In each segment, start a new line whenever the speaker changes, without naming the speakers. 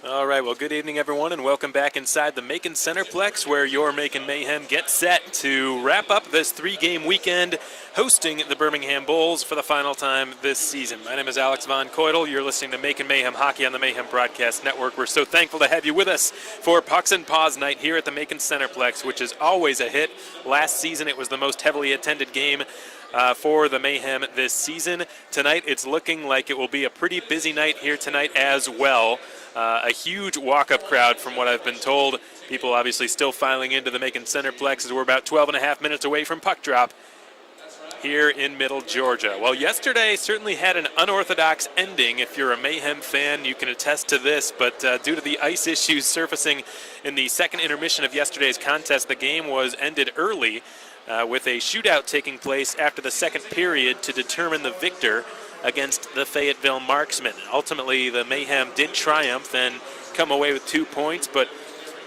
All right, well, good evening, everyone, and welcome back inside the Macon Centreplex, where your Macon Mayhem get set to wrap up this three-game weekend hosting the Birmingham Bulls for the final time this season. My name is Alex Von Coydle. You're listening to Macon Mayhem Hockey on the Mayhem Broadcast Network. We're so thankful to have you with us for Pucks and Paws Night here at the Macon Centreplex, which is always a hit. Last season, it was the most heavily attended game for the Mayhem this season. Tonight, it's looking like it will be a pretty busy night here tonight as well. A huge walk-up crowd from what I've been told. People obviously still filing into the Macon Centreplex as we're about 12 and a half minutes away from puck drop here in Middle Georgia. Well, yesterday certainly had an unorthodox ending. If you're a Mayhem fan, you can attest to this, but due to the ice issues surfacing in the second intermission of yesterday's contest, the game was ended early with a shootout taking place after the second period to determine the victor against the Fayetteville Marksmen. Ultimately, the Mayhem did triumph and come away with 2 points, but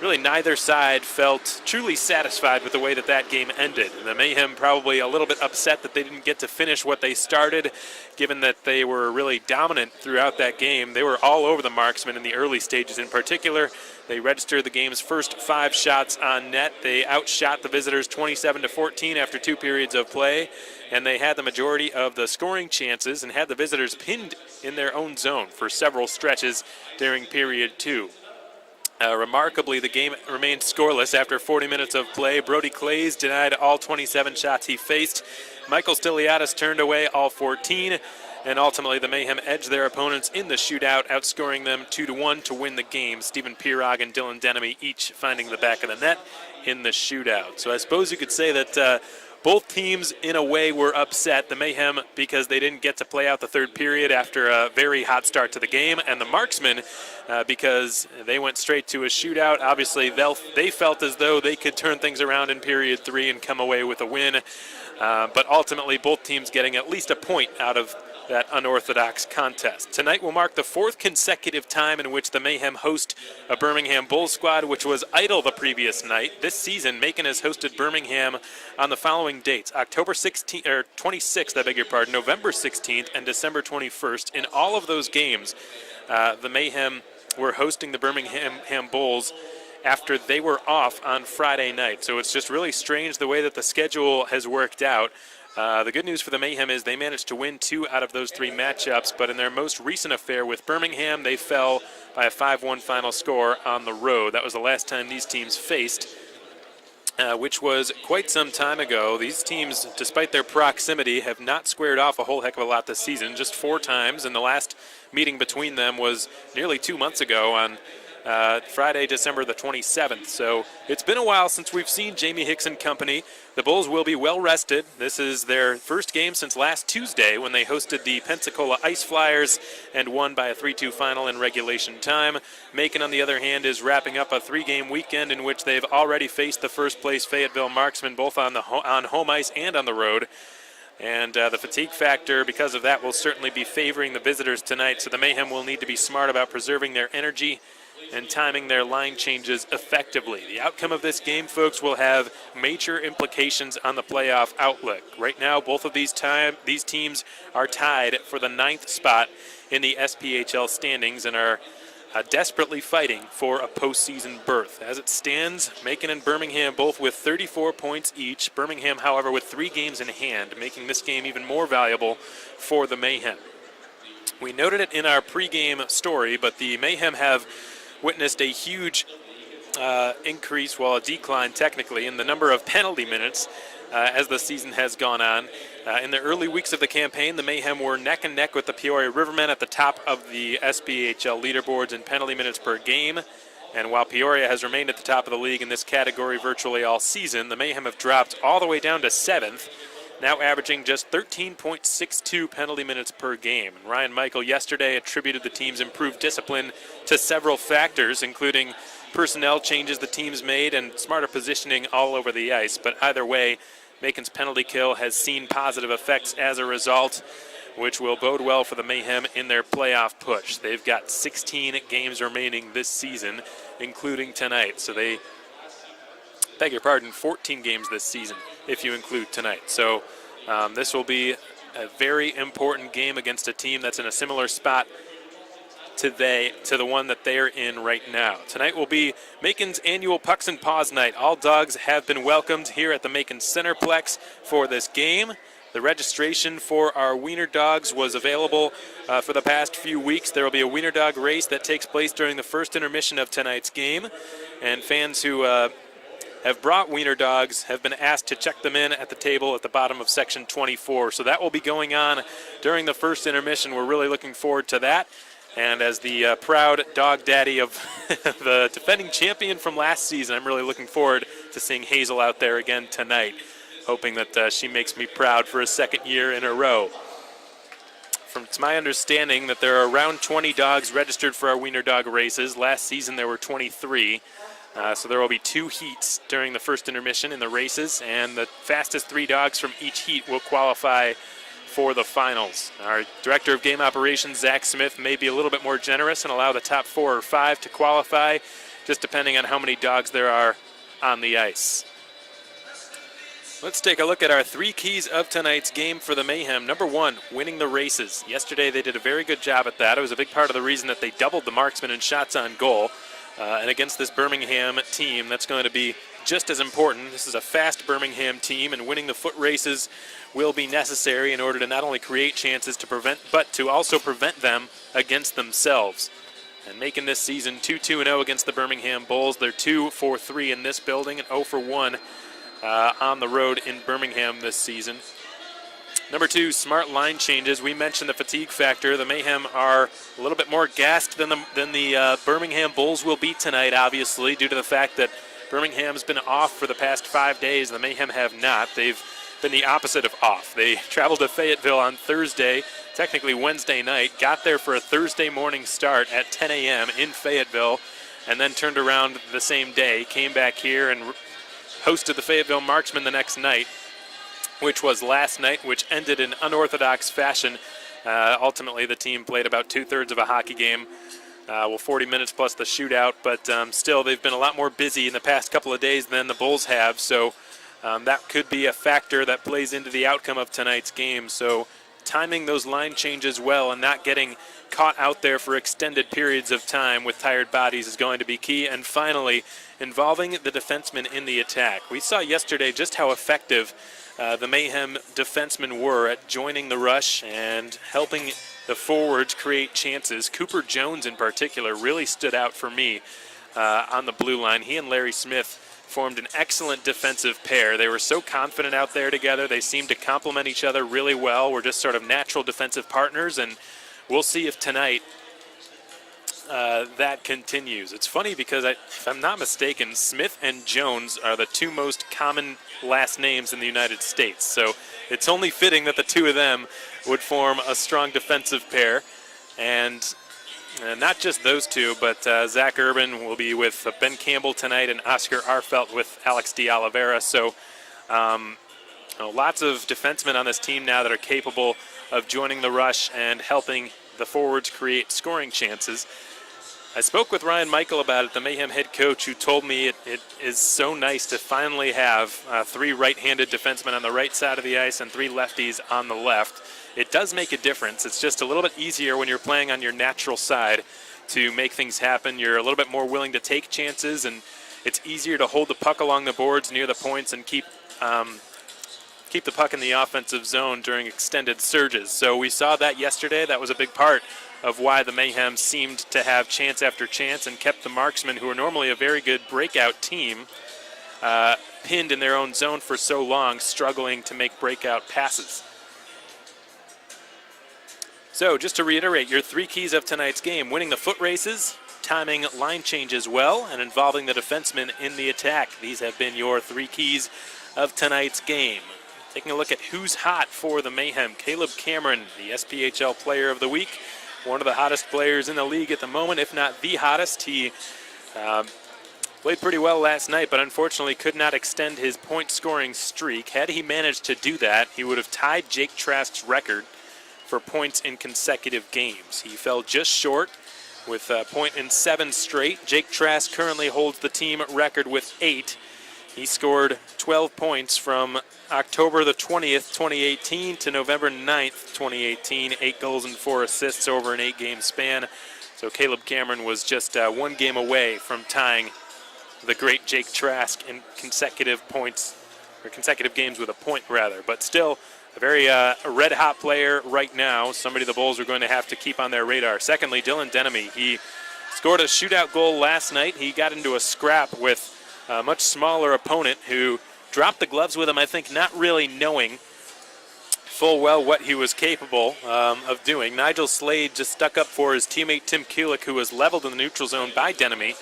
really neither side felt truly satisfied with the way that that game ended. The Mayhem probably a little bit upset that they didn't get to finish what they started, given that they were really dominant throughout that game. They were all over the Marksmen in the early stages in particular. They registered the game's first 5 shots on net. They outshot the visitors 27-14 after 2 periods of play, and they had the majority of the scoring chances and had the visitors pinned in their own zone for several stretches during period 2. Remarkably, the game remained scoreless after 40 minutes of play. Brody Clays denied all 27 shots he faced. Michael Stiliadis turned away all 14. And ultimately, the Mayhem edged their opponents in the shootout, outscoring them 2-1 to win the game. Stephen Pirog and Dylan Denemy each finding the back of the net in the shootout. So I suppose you could say that both teams, in a way, were upset. The Mayhem because they didn't get to play out the third period after a very hot start to the game, and the Marksmen because they went straight to a shootout. Obviously, they felt as though they could turn things around in period 3 and come away with a win. But ultimately, both teams getting at least a point out of that unorthodox contest. Tonight will mark the 4th consecutive time in which the Mayhem host a Birmingham Bulls squad, which was idle the previous night. This season, Macon has hosted Birmingham on the following dates: October 26th, November 16th, and December 21st. In all of those games, the Mayhem were hosting the Birmingham Bulls after they were off on Friday night. So it's just really strange the way that the schedule has worked out. The good news for the Mayhem is they managed to win 2 out of those 3 matchups, but in their most recent affair with Birmingham, they fell by a 5-1 final score on the road. That was the last time these teams faced, which was quite some time ago. These teams, despite their proximity, have not squared off a whole heck of a lot this season, just 4 times, and the last meeting between them was nearly 2 months ago on Friday, December the 27th. So it's been a while since we've seen Jamie Hicks and company. The Bulls will be well rested. This is their first game since last Tuesday when they hosted the Pensacola Ice Flyers and won by a 3-2 final in regulation time. Macon, on the other hand, is wrapping up a 3-game weekend in which they've already faced the first-place Fayetteville Marksmen, both on home ice and on the road. And the fatigue factor, because of that, will certainly be favoring the visitors tonight. So the Mayhem will need to be smart about preserving their energy and timing their line changes effectively. The outcome of this game, folks, will have major implications on the playoff outlook. Right now, both of these teams are tied for the 9th spot in the SPHL standings and are desperately fighting for a postseason berth. As it stands, Macon and Birmingham both with 34 points each. Birmingham, however, with 3 games in hand, making this game even more valuable for the Mayhem. We noted it in our pregame story, but the Mayhem have witnessed a huge increase, well, a decline technically, in the number of penalty minutes as the season has gone on. In the early weeks of the campaign, the Mayhem were neck and neck with the Peoria Rivermen at the top of the SPHL leaderboards in penalty minutes per game. And while Peoria has remained at the top of the league in this category virtually all season, the Mayhem have dropped all the way down to 7th, now averaging just 13.62 penalty minutes per game. And Ryan Michael yesterday attributed the team's improved discipline to several factors, including personnel changes the team's made and smarter positioning all over the ice. But either way, Macon's penalty kill has seen positive effects as a result, which will bode well for the Mayhem in their playoff push. They've got 16 games remaining this season, including tonight. So 14 games this season if you include tonight. So this will be a very important game against a team that's in a similar spot to the one that they're in right now. Tonight will be Macon's annual Pucks and Paws night. All dogs have been welcomed here at the Macon Centreplex for this game. The registration for our Weiner Dogs was available for the past few weeks. There will be a Weiner Dog Race that takes place during the first intermission of tonight's game, and fans who have brought Weiner Dogs have been asked to check them in at the table at the bottom of section 24. So that will be going on during the first intermission. We're really looking forward to that. And as the proud dog daddy of the defending champion from last season, I'm really looking forward to seeing Hazel out there again tonight, hoping that she makes me proud for a second year in a row. It's my understanding that there are around 20 dogs registered for our Weiner Dog races. Last season there were 23. So there will be 2 heats during the first intermission in the races, and the fastest 3 dogs from each heat will qualify for the finals. Our Director of Game Operations, Zach Smith, may be a little bit more generous and allow the top 4 or 5 to qualify, just depending on how many dogs there are on the ice. Let's take a look at our 3 keys of tonight's game for the Mayhem. Number 1, winning the races. Yesterday they did a very good job at that. It was a big part of the reason that they doubled the marksmen and shots on goal. And against this Birmingham team, that's going to be just as important. This is a fast Birmingham team, and winning the foot races will be necessary in order to not only create chances to prevent, but to also prevent them against themselves. And making this season 2-2-0 against the Birmingham Bulls. They're 2-4-3 in this building and 0-1 on the road in Birmingham this season. Number 2, smart line changes. We mentioned the fatigue factor. The Mayhem are a little bit more gassed than the Birmingham Bulls will be tonight, obviously, due to the fact that Birmingham's been off for the past 5 days. The Mayhem have not. They've been the opposite of off. They traveled to Fayetteville on Thursday, technically Wednesday night, got there for a Thursday morning start at 10 a.m. in Fayetteville, and then turned around the same day, came back here and hosted the Fayetteville Marksmen the next night, which was last night, which ended in unorthodox fashion. Ultimately, the team played about 2/3 of a hockey game, 40 minutes plus the shootout, but still, they've been a lot more busy in the past couple of days than the Bulls have, so that could be a factor that plays into the outcome of tonight's game. So timing those line changes well and not getting caught out there for extended periods of time with tired bodies is going to be key. And finally, involving the defensemen in the attack. We saw yesterday just how effective the Mayhem defensemen were at joining the rush and helping the forwards create chances. Cooper Jones in particular really stood out for me on the blue line. He and Larry Smith formed an excellent defensive pair. They were so confident out there together. They seemed to complement each other really well. We're just sort of natural defensive partners, and we'll see if tonight that continues. It's funny because, if I'm not mistaken, Smith and Jones are the 2 most common last names in the United States. So it's only fitting that the 2 of them would form a strong defensive pair. And not just those 2, but Zach Urban will be with Ben Campbell tonight and Oscar Arfelt with Alex de Oliveira. So lots of defensemen on this team now that are capable of joining the rush and helping the forwards create scoring chances. I spoke with Ryan Michael about it, the Mayhem head coach, who told me it is so nice to finally have 3 right-handed defensemen on the right side of the ice and 3 lefties on the left. It does make a difference. It's just a little bit easier when you're playing on your natural side to make things happen. You're a little bit more willing to take chances, and it's easier to hold the puck along the boards near the points and keep the puck in the offensive zone during extended surges. So we saw that yesterday. That was a big part of why the Mayhem seemed to have chance after chance and kept the marksmen, who are normally a very good breakout team, pinned in their own zone for so long, struggling to make breakout passes. So just to reiterate, your 3 keys of tonight's game: winning the foot races, timing line changes well, and involving the defensemen in the attack. These have been your 3 keys of tonight's game. Taking a look at who's hot for the Mayhem. Caleb Cameron, the SPHL Player of the Week, one of the hottest players in the league at the moment, if not the hottest. He played pretty well last night, but unfortunately could not extend his point-scoring streak. Had he managed to do that, he would have tied Jake Trask's record for points in consecutive games. He fell just short with a point in 7 straight. Jake Trask currently holds the team record with 8. He scored 12 points from October the 20th, 2018 to November 9th, 2018. 8 goals and 4 assists over an 8-game span. So Caleb Cameron was just one game away from tying the great Jake Trask in consecutive points, or consecutive games with a point rather. But still a very red-hot player right now, somebody the Bulls are going to have to keep on their radar. Secondly, Dylan Denemy. He scored a shootout goal last night. He got into a scrap with a much smaller opponent who dropped the gloves with him, I think not really knowing full well what he was capable of doing. Nigel Slade just stuck up for his teammate Tim Kulik, who was leveled in the neutral zone by Denemy.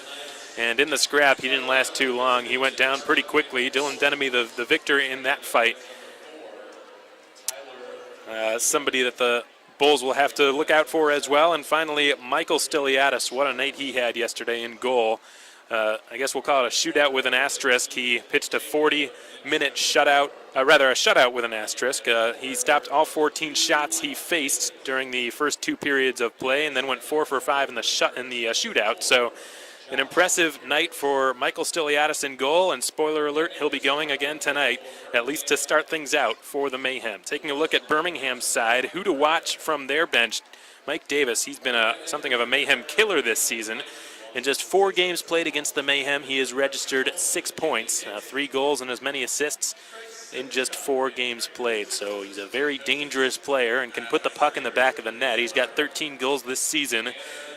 And in the scrap, he didn't last too long. He went down pretty quickly. Dylan Denemy, the victor in that fight. Somebody that the Bulls will have to look out for as well. And finally, Michael Stiliadis. What a night he had yesterday in goal. I guess we'll call it a shootout with an asterisk. He pitched a 40-minute shutout, a shutout with an asterisk. He stopped all 14 shots he faced during the first 2 periods of play, and then went 4 for 5 in the shootout. So, an impressive night for Michael Stiliadis in goal, and spoiler alert, he'll be going again tonight, at least to start things out for the Mayhem. Taking a look at Birmingham's side, who to watch from their bench. Mike Davis, he's been something of a Mayhem killer this season. In just 4 games played against the Mayhem, he has registered 6 points, 3 goals and as many assists in just 4 games played. So he's a very dangerous player and can put the puck in the back of the net. He's got 13 goals this season,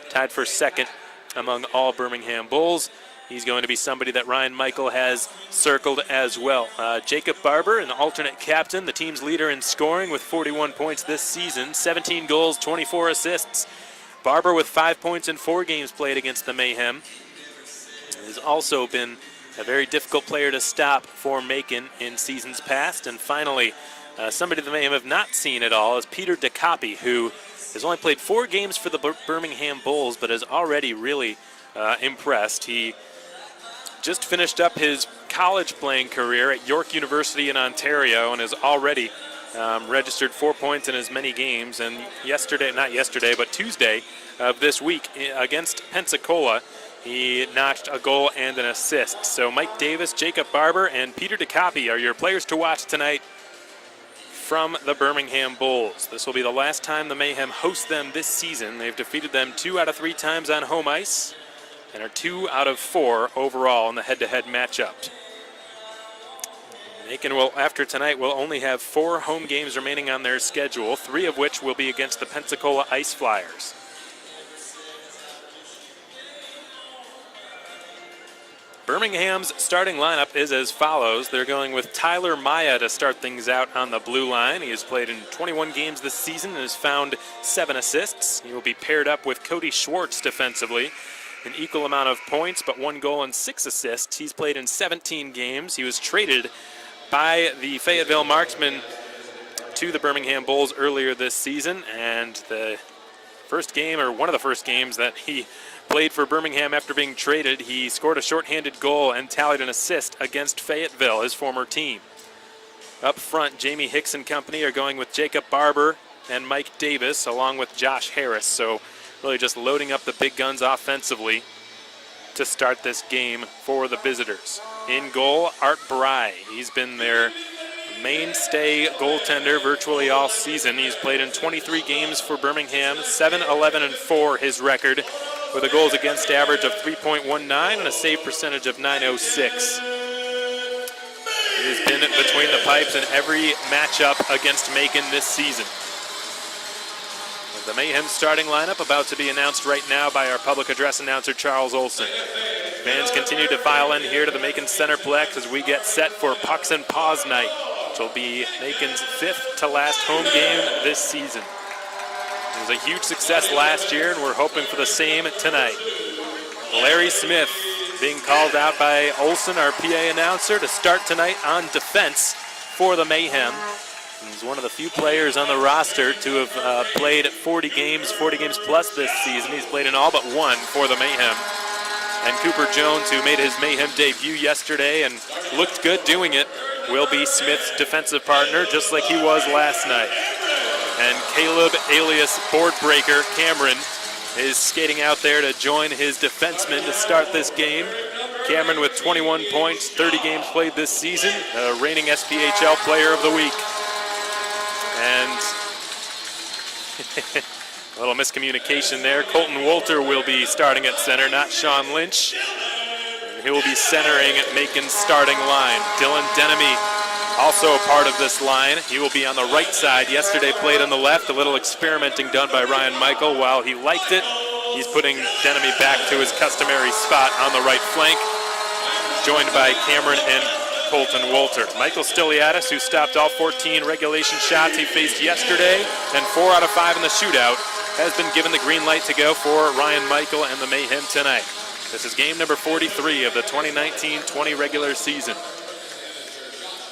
tied for second among all Birmingham Bulls. He's going to be somebody that Ryan Michael has circled as well. Jacob Barber, an alternate captain, the team's leader in scoring with 41 points this season, 17 goals, 24 assists. Barber with 5 points in 4 games played against the Mayhem. Has also been a very difficult player to stop for Macon in seasons past. And finally, somebody the Mayhem have not seen at all is Peter DeCoppi, who has only played 4 games for the Birmingham Bulls, but has already really impressed. He just finished up his college playing career at York University in Ontario and has already registered 4 points in as many games. And Tuesday of this week against Pensacola, he notched a goal and an assist. So Mike Davis, Jacob Barber, and Peter DeCoppi are your players to watch tonight from the Birmingham Bulls. This will be the last time the Mayhem host them this season. They've defeated them 2 out of 3 times on home ice and are 2 out of 4 overall in the head-to-head matchup. Macon will, after tonight, will only have 4 home games remaining on their schedule, 3 of which will be against the Pensacola Ice Flyers. Birmingham's starting lineup is as follows. They're going with Tyler Maya to start things out on the blue line. He has played in 21 games this season and has found 7 assists. He will be paired up with Cody Schwartz defensively. An equal amount of points, but 1 goal and 6 assists. He's played in 17 games. He was traded by the Fayetteville Marksmen to the Birmingham Bulls earlier this season, and the first game, or one of the first games that he played for Birmingham after being traded, he scored a shorthanded goal and tallied an assist against Fayetteville, his former team. Up front, Jamie Hicks and company are going with Jacob Barber and Mike Davis, along with Josh Harris, so really just loading up the big guns offensively to start this game for the visitors. In goal, Art Bry. He's been their mainstay goaltender virtually all season. He's played in 23 games for Birmingham, 7-11-4 his record, with a goals against average of 3.19 and a save percentage of .906. He has been between the pipes in every matchup against Macon this season. The Mayhem starting lineup about to be announced right now by our public address announcer, Charles Olson. Fans continue to file in here to the Macon Centreplex as we get set for Pucks and Paws Night, which will be Macon's 5th to last home game this season. It was a huge success last year, and we're hoping for the same tonight. Larry Smith being called out by Olson, our PA announcer, to start tonight on defense for the Mayhem. He's one of the few players on the roster to have played 40 games plus this season. He's played in all but 1 for the Mayhem. And Cooper Jones, who made his Mayhem debut yesterday and looked good doing it, will be Smith's defensive partner, just like he was last night. And Caleb, alias Board Breaker, Cameron, is skating out there to join his defenseman to start this game. Cameron with 21 points, 30 games played this season, reigning SPHL Player of the Week. And little miscommunication there. Colton Wolter will be starting at center, not Sean Lynch. And he will be centering Macon's starting line. Dylan Denemy also a part of this line. He will be on the right side. Yesterday played on the left. A little experimenting done by Ryan Michael. While he liked it, he's putting Denemy back to his customary spot on the right flank, joined by Cameron and Colton Wolter. Michael Stiliadis, who stopped all 14 regulation shots he faced yesterday, and 4 out of 5 in the shootout, has been given the green light to go for Ryan Michael and the Mayhem tonight. This is game number 43 of the 2019-20 regular season.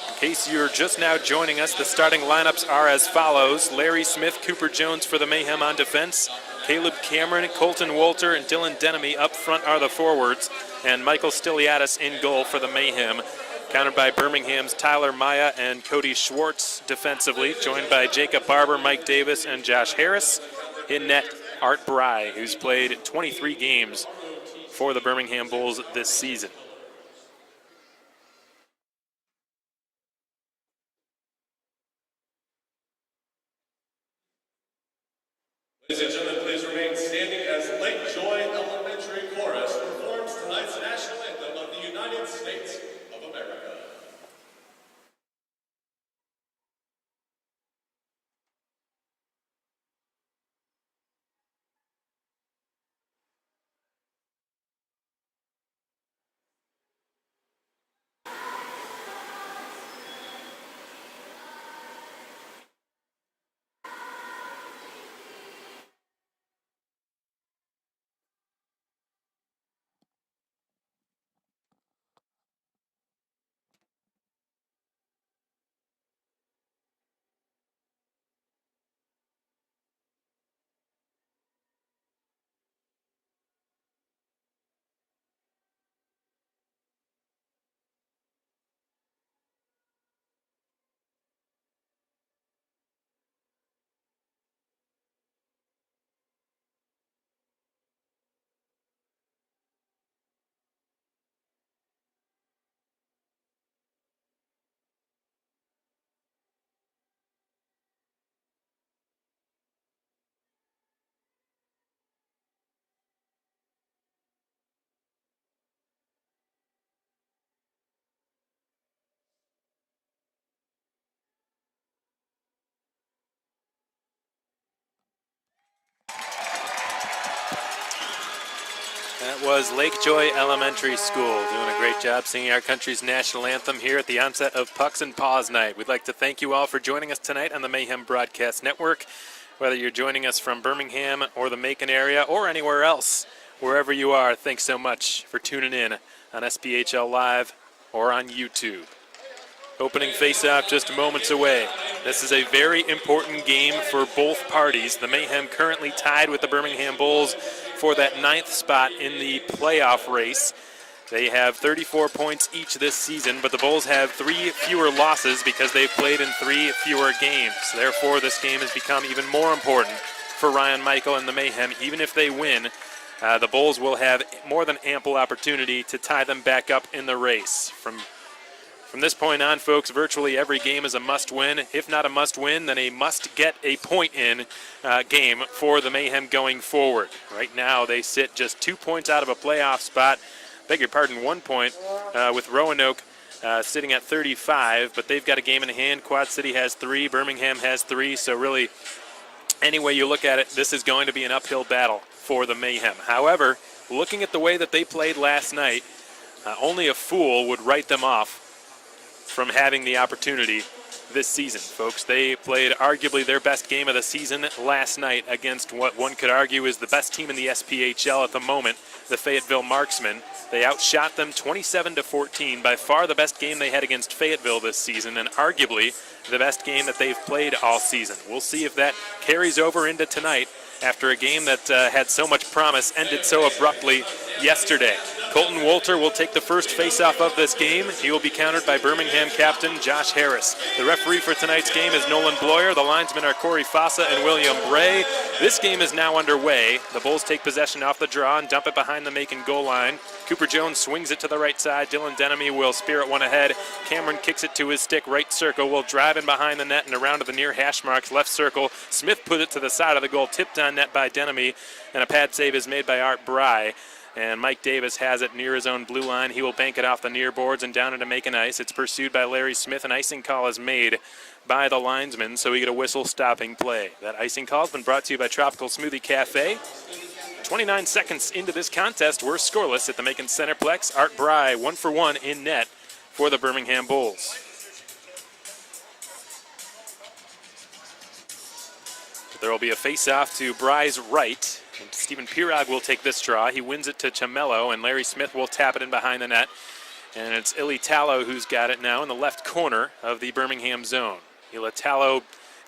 In case you're just now joining us, the starting lineups are as follows. Larry Smith, Cooper Jones for the Mayhem on defense. Caleb Cameron, Colton Wolter, and Dylan Denemy up front are the forwards. And Michael Stiliadis in goal for the Mayhem, countered by Birmingham's Tyler Maya and Cody Schwartz defensively, joined by Jacob Barber, Mike Davis, and Josh Harris. In net, Art Bry, who's played 23 games for the Birmingham Bulls this season.
Ladies and gentlemen, please remain standing as Lake Joy Elementary Chorus performs tonight's national anthem of the United States of America.
That was Lake Joy Elementary School doing a great job singing our country's national anthem here at the onset of Pucks and Paws Night. We'd like to thank you all for joining us tonight on the Mayhem Broadcast Network. Whether you're joining us from Birmingham or the Macon area or anywhere else, wherever you are, thanks so much for tuning in on SPHL Live or on YouTube. Opening face-off just moments away. This is a very important game for both parties. The Mayhem currently tied with the Birmingham Bulls for that 9th spot in the playoff race. They have 34 points each this season, but the Bulls have 3 fewer losses because they've played in 3 fewer games. Therefore, this game has become even more important for Ryan Michael and the Mayhem. Even if they win, the Bulls will have more than ample opportunity to tie them back up in the race. From this point on, folks, virtually every game is a must-win. If not a must-win, then a must-get-a-point-in game for the Mayhem going forward. Right now, they sit just 2 points out of a playoff spot. Beg your pardon, 1 point with Roanoke sitting at 35, but they've got a game in hand. Quad City has 3, Birmingham has 3, so really, any way you look at it, this is going to be an uphill battle for the Mayhem. However, looking at the way that they played last night, only a fool would write them off from having the opportunity this season, folks. They played arguably their best game of the season last night against what one could argue is the best team in the SPHL at the moment, the Fayetteville Marksmen. They outshot them 27-14, by far the best game they had against Fayetteville this season, and arguably the best game that they've played all season. We'll see if that carries over into tonight after a game that had so much promise ended so abruptly yesterday. Colton Wolter will take the first face-off of this game. He will be countered by Birmingham captain Josh Harris. The referee for tonight's game is Nolan Bloyer. The linesmen are Corey Fossa and William Bray. This game is now underway. The Bulls take possession off the draw and dump it behind the Macon goal line. Cooper Jones swings it to the right side. Dylan Denemy will spear it one ahead. Cameron kicks it to his stick. Right circle will drive in behind the net and around to the near hash marks. Left circle. Smith put it to the side of the goal. Tipped on net by Denemy. And a pad save is made by Art Bry. And Mike Davis has it near his own blue line. He will bank it off the near boards and down into Macon ice. It's pursued by Larry Smith. An icing call is made by the linesman, so we get a whistle stopping play. That icing call has been brought to you by Tropical Smoothie Cafe. 29 seconds into this contest, we're scoreless at the Macon Centreplex. Art Bry 1-for-1 in net for the Birmingham Bulls. There will be a face-off to Bry's right. And Stephen Pirog will take this draw. He wins it to Chamello, and Larry Smith will tap it in behind the net. And it's Ilitalo who's got it now in the left corner of the Birmingham zone. Ilitalo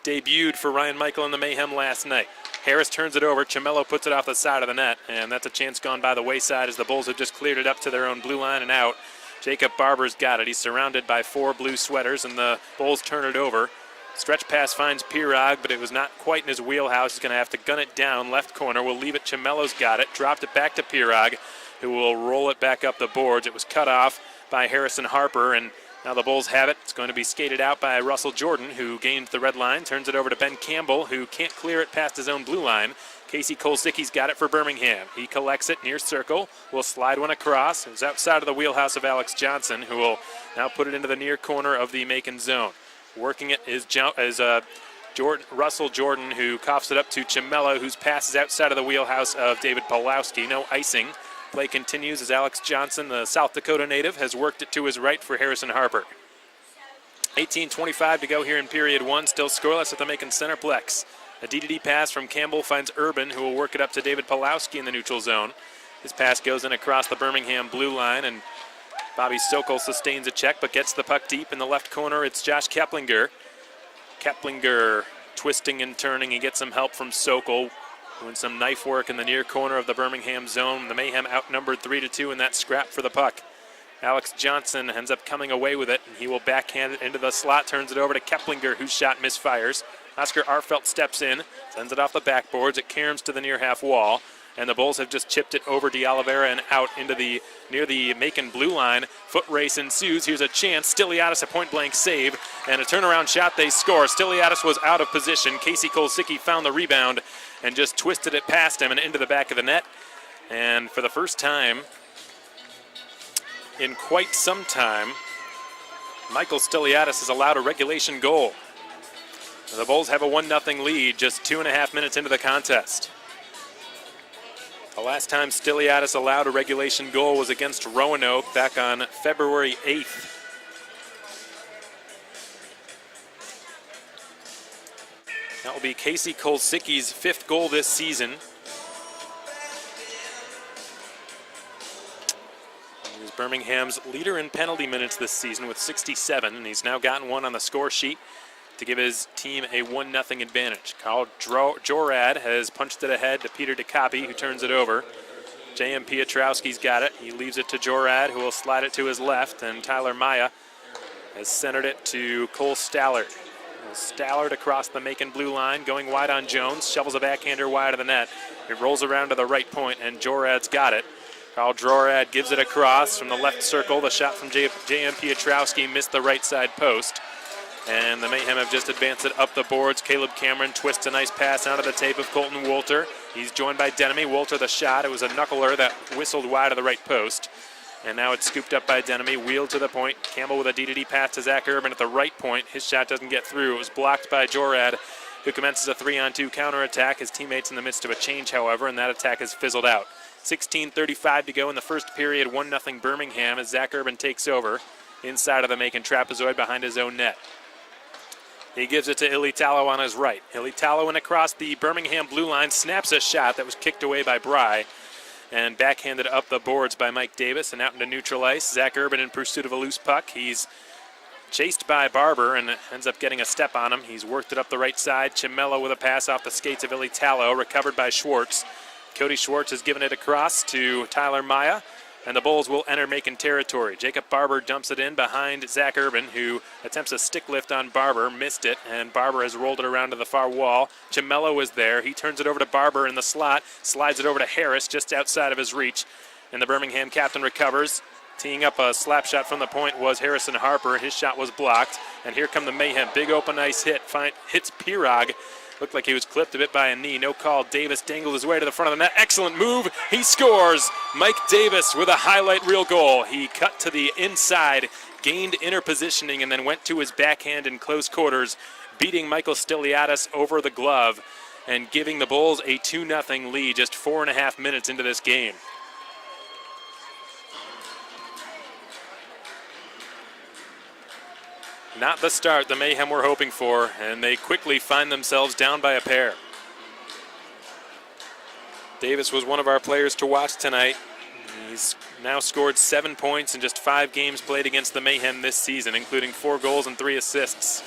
debuted for Ryan Michael in the Mayhem last night. Harris turns it over. Chamello puts it off the side of the net, and that's a chance gone by the wayside as the Bulls have just cleared it up to their own blue line and out. Jacob Barber's got it. He's surrounded by 4 blue sweaters, and the Bulls turn it over. Stretch pass finds Pirog, but it was not quite in his wheelhouse. He's going to have to gun it down. Left corner. We'll leave it. Chamello's got it. Dropped it back to Pirog, who will roll it back up the boards. It was cut off by Harrison Harper, and now the Bulls have it. It's going to be skated out by Russell Jordan, who gained the red line. Turns it over to Ben Campbell, who can't clear it past his own blue line. Casey Kolsicki's got it for Birmingham. He collects it near circle. Will slide one across. It's outside of the wheelhouse of Alex Johnson, who will now put it into the near corner of the Macon zone. Working it is Russell Jordan, who coughs it up to Chamello, whose pass is outside of the wheelhouse of David Pawlowski. No icing. Play continues as Alex Johnson, the South Dakota native, has worked it to his right for Harrison Harper. 18:25 to go here in period 1. Still scoreless at the Macon Centreplex. A DDD pass from Campbell finds Urban, who will work it up to David Pawlowski in the neutral zone. His pass goes in across the Birmingham blue line, and Bobby Sokol sustains a check, but gets the puck deep in the left corner. It's Josh Keplinger. Keplinger twisting and turning. He gets some help from Sokol, doing some knife work in the near corner of the Birmingham zone. The Mayhem outnumbered 3-2 in that scrap for the puck. Alex Johnson ends up coming away with it, and he will backhand it into the slot, turns it over to Keplinger, whose shot misfires. Oscar Arfelt steps in, sends it off the backboards. It caroms to the near half wall. And the Bulls have just chipped it over DeOliveira and out into the near the Macon blue line. Foot race ensues. Here's a chance. Stiliadis a point-blank save, and a turnaround shot. They score. Stiliadis was out of position. Casey Kolsicki found the rebound and just twisted it past him and into the back of the net. And for the first time in quite some time, Michael Stiliadis has allowed a regulation goal. The Bulls have a 1-0 lead just 2.5 minutes into the contest. The last time Stiliadis allowed a regulation goal was against Roanoke back on February 8th. That will be Casey Kolsicki's 5th goal this season. He's Birmingham's leader in penalty minutes this season with 67, and he's now gotten one on the score sheet to give his team a 1-0 advantage. Carl Jorad has punched it ahead to Peter DeCoppi, who turns it over. J.M. Piotrowski's got it. He leaves it to Jorad, who will slide it to his left, and Tyler Maya has centered it to Cole Stallard. Stallard across the Macon blue line, going wide on Jones, shovels a backhander wide of the net. It rolls around to the right point, and Jorad's got it. Carl Jorad gives it across from the left circle. The shot from J.M. Piotrowski missed the right side post. And the Mayhem have just advanced it up the boards. Caleb Cameron twists a nice pass out of the tape of Colton Wolter. He's joined by Denemy. Wolter the shot. It was a knuckler that whistled wide of the right post. And now it's scooped up by Denemy. Wheeled to the point. Campbell with a DDD pass to Zach Urban at the right point. His shot doesn't get through. It was blocked by Jorad, who commences a 3-on-2 counterattack. His teammates in the midst of a change, however, and that attack has fizzled out. 16:35 to go in the first period. 1-0 Birmingham as Zach Urban takes over inside of the Macon trapezoid behind his own net. He gives it to Ilitalo on his right. Ilitalo in across the Birmingham blue line, snaps a shot that was kicked away by Bry and backhanded up the boards by Mike Davis and out into neutral ice. Zach Urban in pursuit of a loose puck. He's chased by Barber and ends up getting a step on him. He's worked it up the right side. Chamello with a pass off the skates of Ilitalo, recovered by Schwartz. Cody Schwartz has given it across to Tyler Maya. and the Bulls will enter Macon territory. Jacob Barber dumps it in behind Zach Urban, who attempts a stick lift on Barber, missed it, and Barber has rolled it around to the far wall. Chimello is there. He turns it over to Barber in the slot, slides it over to Harris just outside of his reach, and the Birmingham captain recovers. Teeing up a slap shot from the point was Harrison Harper. His shot was blocked, and here come the Mayhem. Big open ice hit, hits Pirog. Looked like he was clipped a bit by a knee. No call. Davis dangled his way to the front of the net. Excellent move. He scores. Mike Davis with a highlight reel goal. He cut to the inside, gained inner positioning, and then went to his backhand in close quarters, beating Michael Stiliadis over the glove and giving the Bulls a 2-0 lead just 4.5 minutes into this game. Not the start the Mayhem were hoping for, and they quickly find themselves down by a pair. Davis was one of our players to watch tonight. He's now scored 7 points in just 5 games played against the Mayhem this season, including 4 goals and 3 assists.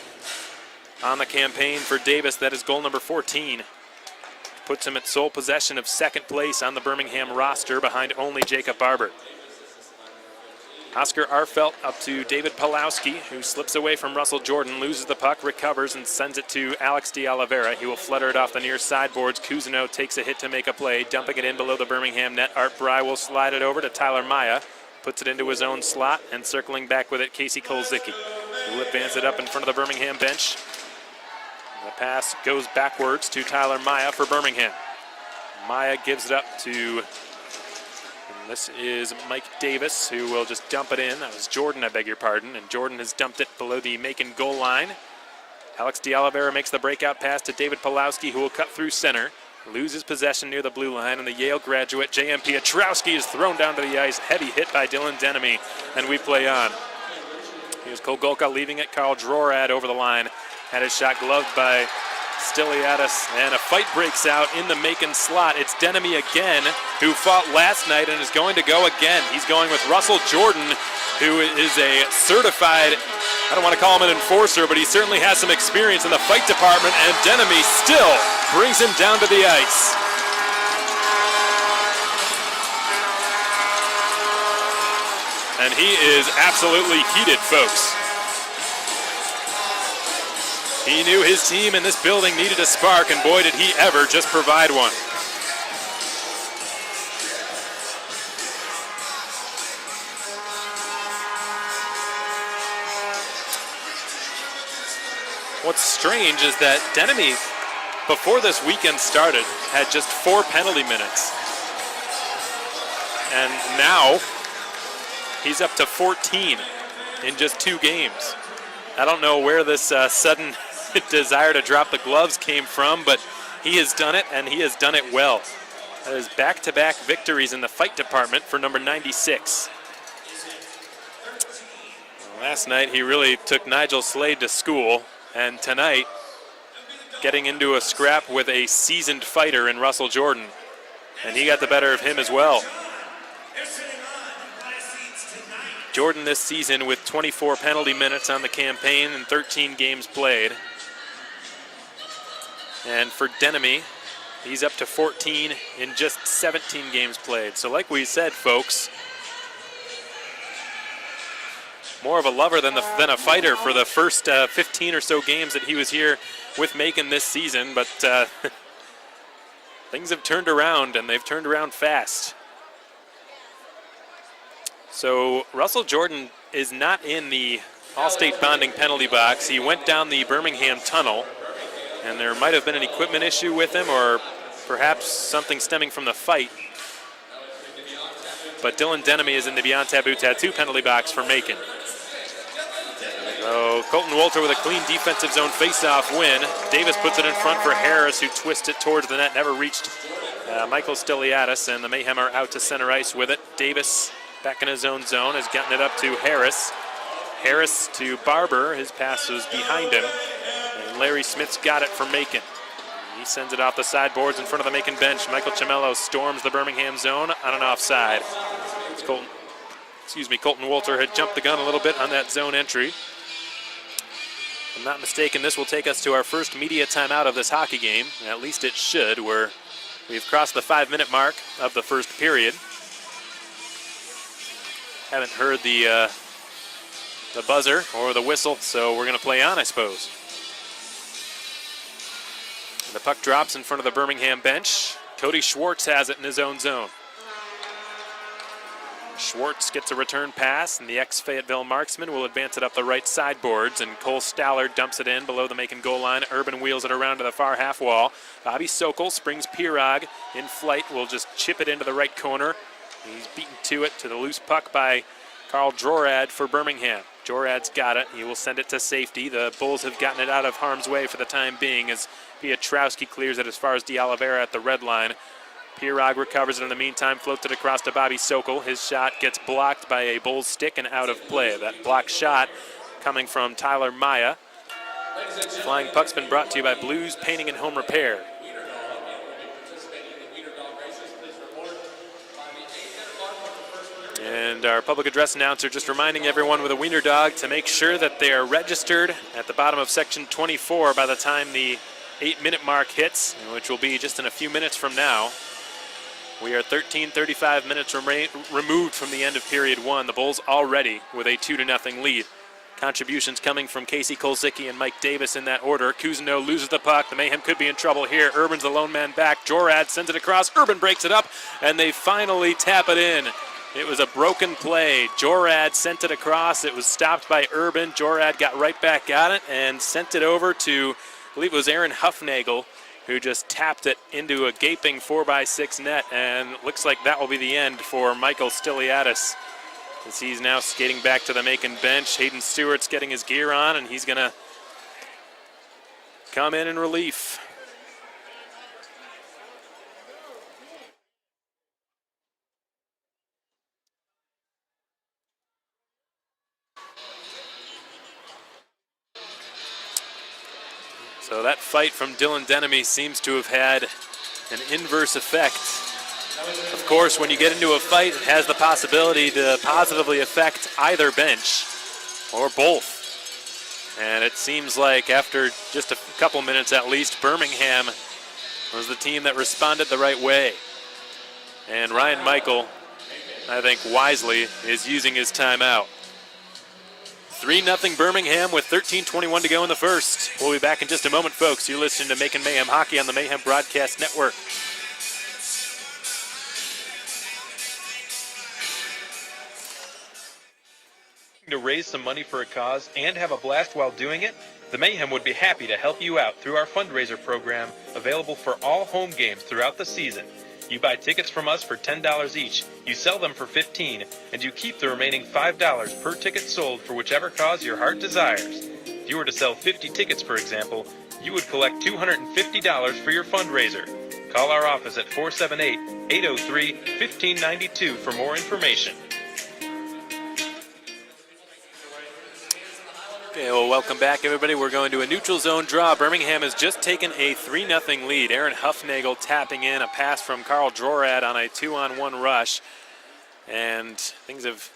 On the campaign for Davis, that is goal number 14. Puts him at sole possession of second place on the Birmingham roster behind only Jacob Barber. Oscar Arfelt up to David Pulowski, who slips away from Russell Jordan, loses the puck, recovers, and sends it to Alex de Oliveira. He will flutter it off the near sideboards. Cousineau takes a hit to make a play, dumping it in below the Birmingham net. Art Bry will slide it over to Tyler Maya, puts it into his own slot, and circling back with it, Casey Kolzicki. Will advance it up in front of the Birmingham bench. The pass goes backwards to Tyler Maya for Birmingham. Maya gives it up to... This is Mike Davis, who will just dump it in. That was Jordan, I beg your pardon. And Jordan has dumped it below the Macon goal line. Alex de Oliveira makes the breakout pass to David Pulowski, who will cut through center. Loses possession near the blue line, and the Yale graduate, J.M. Pietrowski, is thrown down to the ice. Heavy hit by Dylan Denemy, and we play on. Here's Kolgolka leaving it. Carl Drorad over the line. Had his shot gloved by Stiliadis, and a fight breaks out in the Macon slot. It's Denemy again, who fought last night and is going to go again. He's going with Russell Jordan, who is a certified, I don't want to call him an enforcer, but he certainly has some experience in the fight department, and Denemy still brings him down to the ice. And he is absolutely heated, folks. He knew his team in this building needed a spark, and boy, did he ever just provide one. What's strange is that Denemy, before this weekend started, had just 4 penalty minutes. And now he's up to 14 in just 2 games. I don't know where this sudden desire to drop the gloves came from, but he has done it, and he has done it well. That is back-to-back victories in the fight department for number 96. Last night he really took Nigel Slade to school, and tonight getting into a scrap with a seasoned fighter in Russell Jordan, and he got the better of him as well. Jordan this season with 24 penalty minutes on the campaign and 13 games played. And for Denemy, he's up to 14 in just 17 games played. So like we said, folks, more of a lover than a fighter for the first 15 or so games that he was here with Macon this season. But things have turned around, and they've turned around fast. So Russell Jordan is not in the All-State bonding penalty box. He went down the Birmingham tunnel, and there might have been an equipment issue with him, or perhaps something stemming from the fight. But Dylan Denemy is in the Beyond Taboo Tattoo penalty box for Macon. So Colton Wolter with a clean defensive zone face-off win. Davis puts it in front for Harris, who twists it towards the net, never reached Michael Stiliadis, and the Mayhem are out to center ice with it. Davis back in his own zone has gotten it up to Harris. Harris to Barber. His pass was behind him. And Larry Smith's got it for Macon. He sends it off the sideboards in front of the Macon bench. Michael Chimello storms the Birmingham zone on an offside. Colton Wolter had jumped the gun a little bit on that zone entry. If I'm not mistaken, this will take us to our first media timeout of this hockey game. At least it should, where we've crossed the 5-minute mark of the first period. Haven't heard the buzzer or the whistle, so we're going to play on, I suppose. The puck drops in front of the Birmingham bench. Cody Schwartz has it in his own zone. Schwartz gets a return pass, and the ex-Fayetteville marksman will advance it up the right sideboards, and Cole Stallard dumps it in below the Macon goal line. Urban wheels it around to the far half wall. Bobby Sokol springs Pirog in flight, will just chip it into the right corner. He's beaten to it to the loose puck by Carl Jorad for Birmingham. Jorad's got it. He will send it to safety. The Bulls have gotten it out of harm's way for the time being as Pietrowski clears it as far as DeOliveira at the red line. Pirog recovers it in the meantime, floats it across to Bobby Sokol. His shot gets blocked by a Bulls stick and out of play. That blocked shot coming from Tyler Maya. Flying puck's been brought to you by Blues Painting and Home Repair. And our public address announcer just reminding everyone with a Weiner Dog to make sure that they are registered at the bottom of section 24 by the time the 8-minute mark hits, which will be just in a few minutes from now. We are 35 minutes removed from the end of period one. The Bulls already with a 2-0 lead. Contributions coming from Casey Kolzicki and Mike Davis in that order. Cousineau loses the puck. The Mayhem could be in trouble here. Urban's the lone man back. Jorad sends it across. Urban breaks it up, and they finally tap it in. It was a broken play. Jorad sent it across. It was stopped by Urban. Jorad got right back at it and sent it over to, I believe it was Aaron Huffnagel, who just tapped it into a gaping 4x6 net, and looks like that will be the end for Michael Stiliadis, as he's now skating back to the Macon bench. Hayden Stewart's getting his gear on, and he's going to come in relief. So that fight from Dylan Denemy seems to have had an inverse effect. Of course, when you get into a fight, it has the possibility to positively affect either bench or both. And it seems like after just a couple minutes at least, Birmingham was the team that responded the right way. And Ryan Michael, I think wisely, is using his timeout. 3-0 Birmingham with 13:21 to go in the first. We'll be back in just a moment, folks. You're listening to Macon Mayhem Hockey on the Mayhem Broadcast Network. To raise some money for a cause and have a blast while doing it? The Mayhem would be happy to help you out through our fundraiser program, available for all home games throughout the season. You buy tickets from us for $10 each, you sell them for $15, and you keep the remaining $5 per ticket sold for whichever cause your heart desires. If you were to sell 50 tickets, for example, you would collect $250 for your fundraiser. Call our office at 478-803-1592 for more information. Okay, well, welcome back, everybody. We're going to a neutral zone draw. Birmingham has just taken a 3-0 lead. Aaron Huffnagel tapping in a pass from Carl Jorad on a 2-on-1 rush. And things have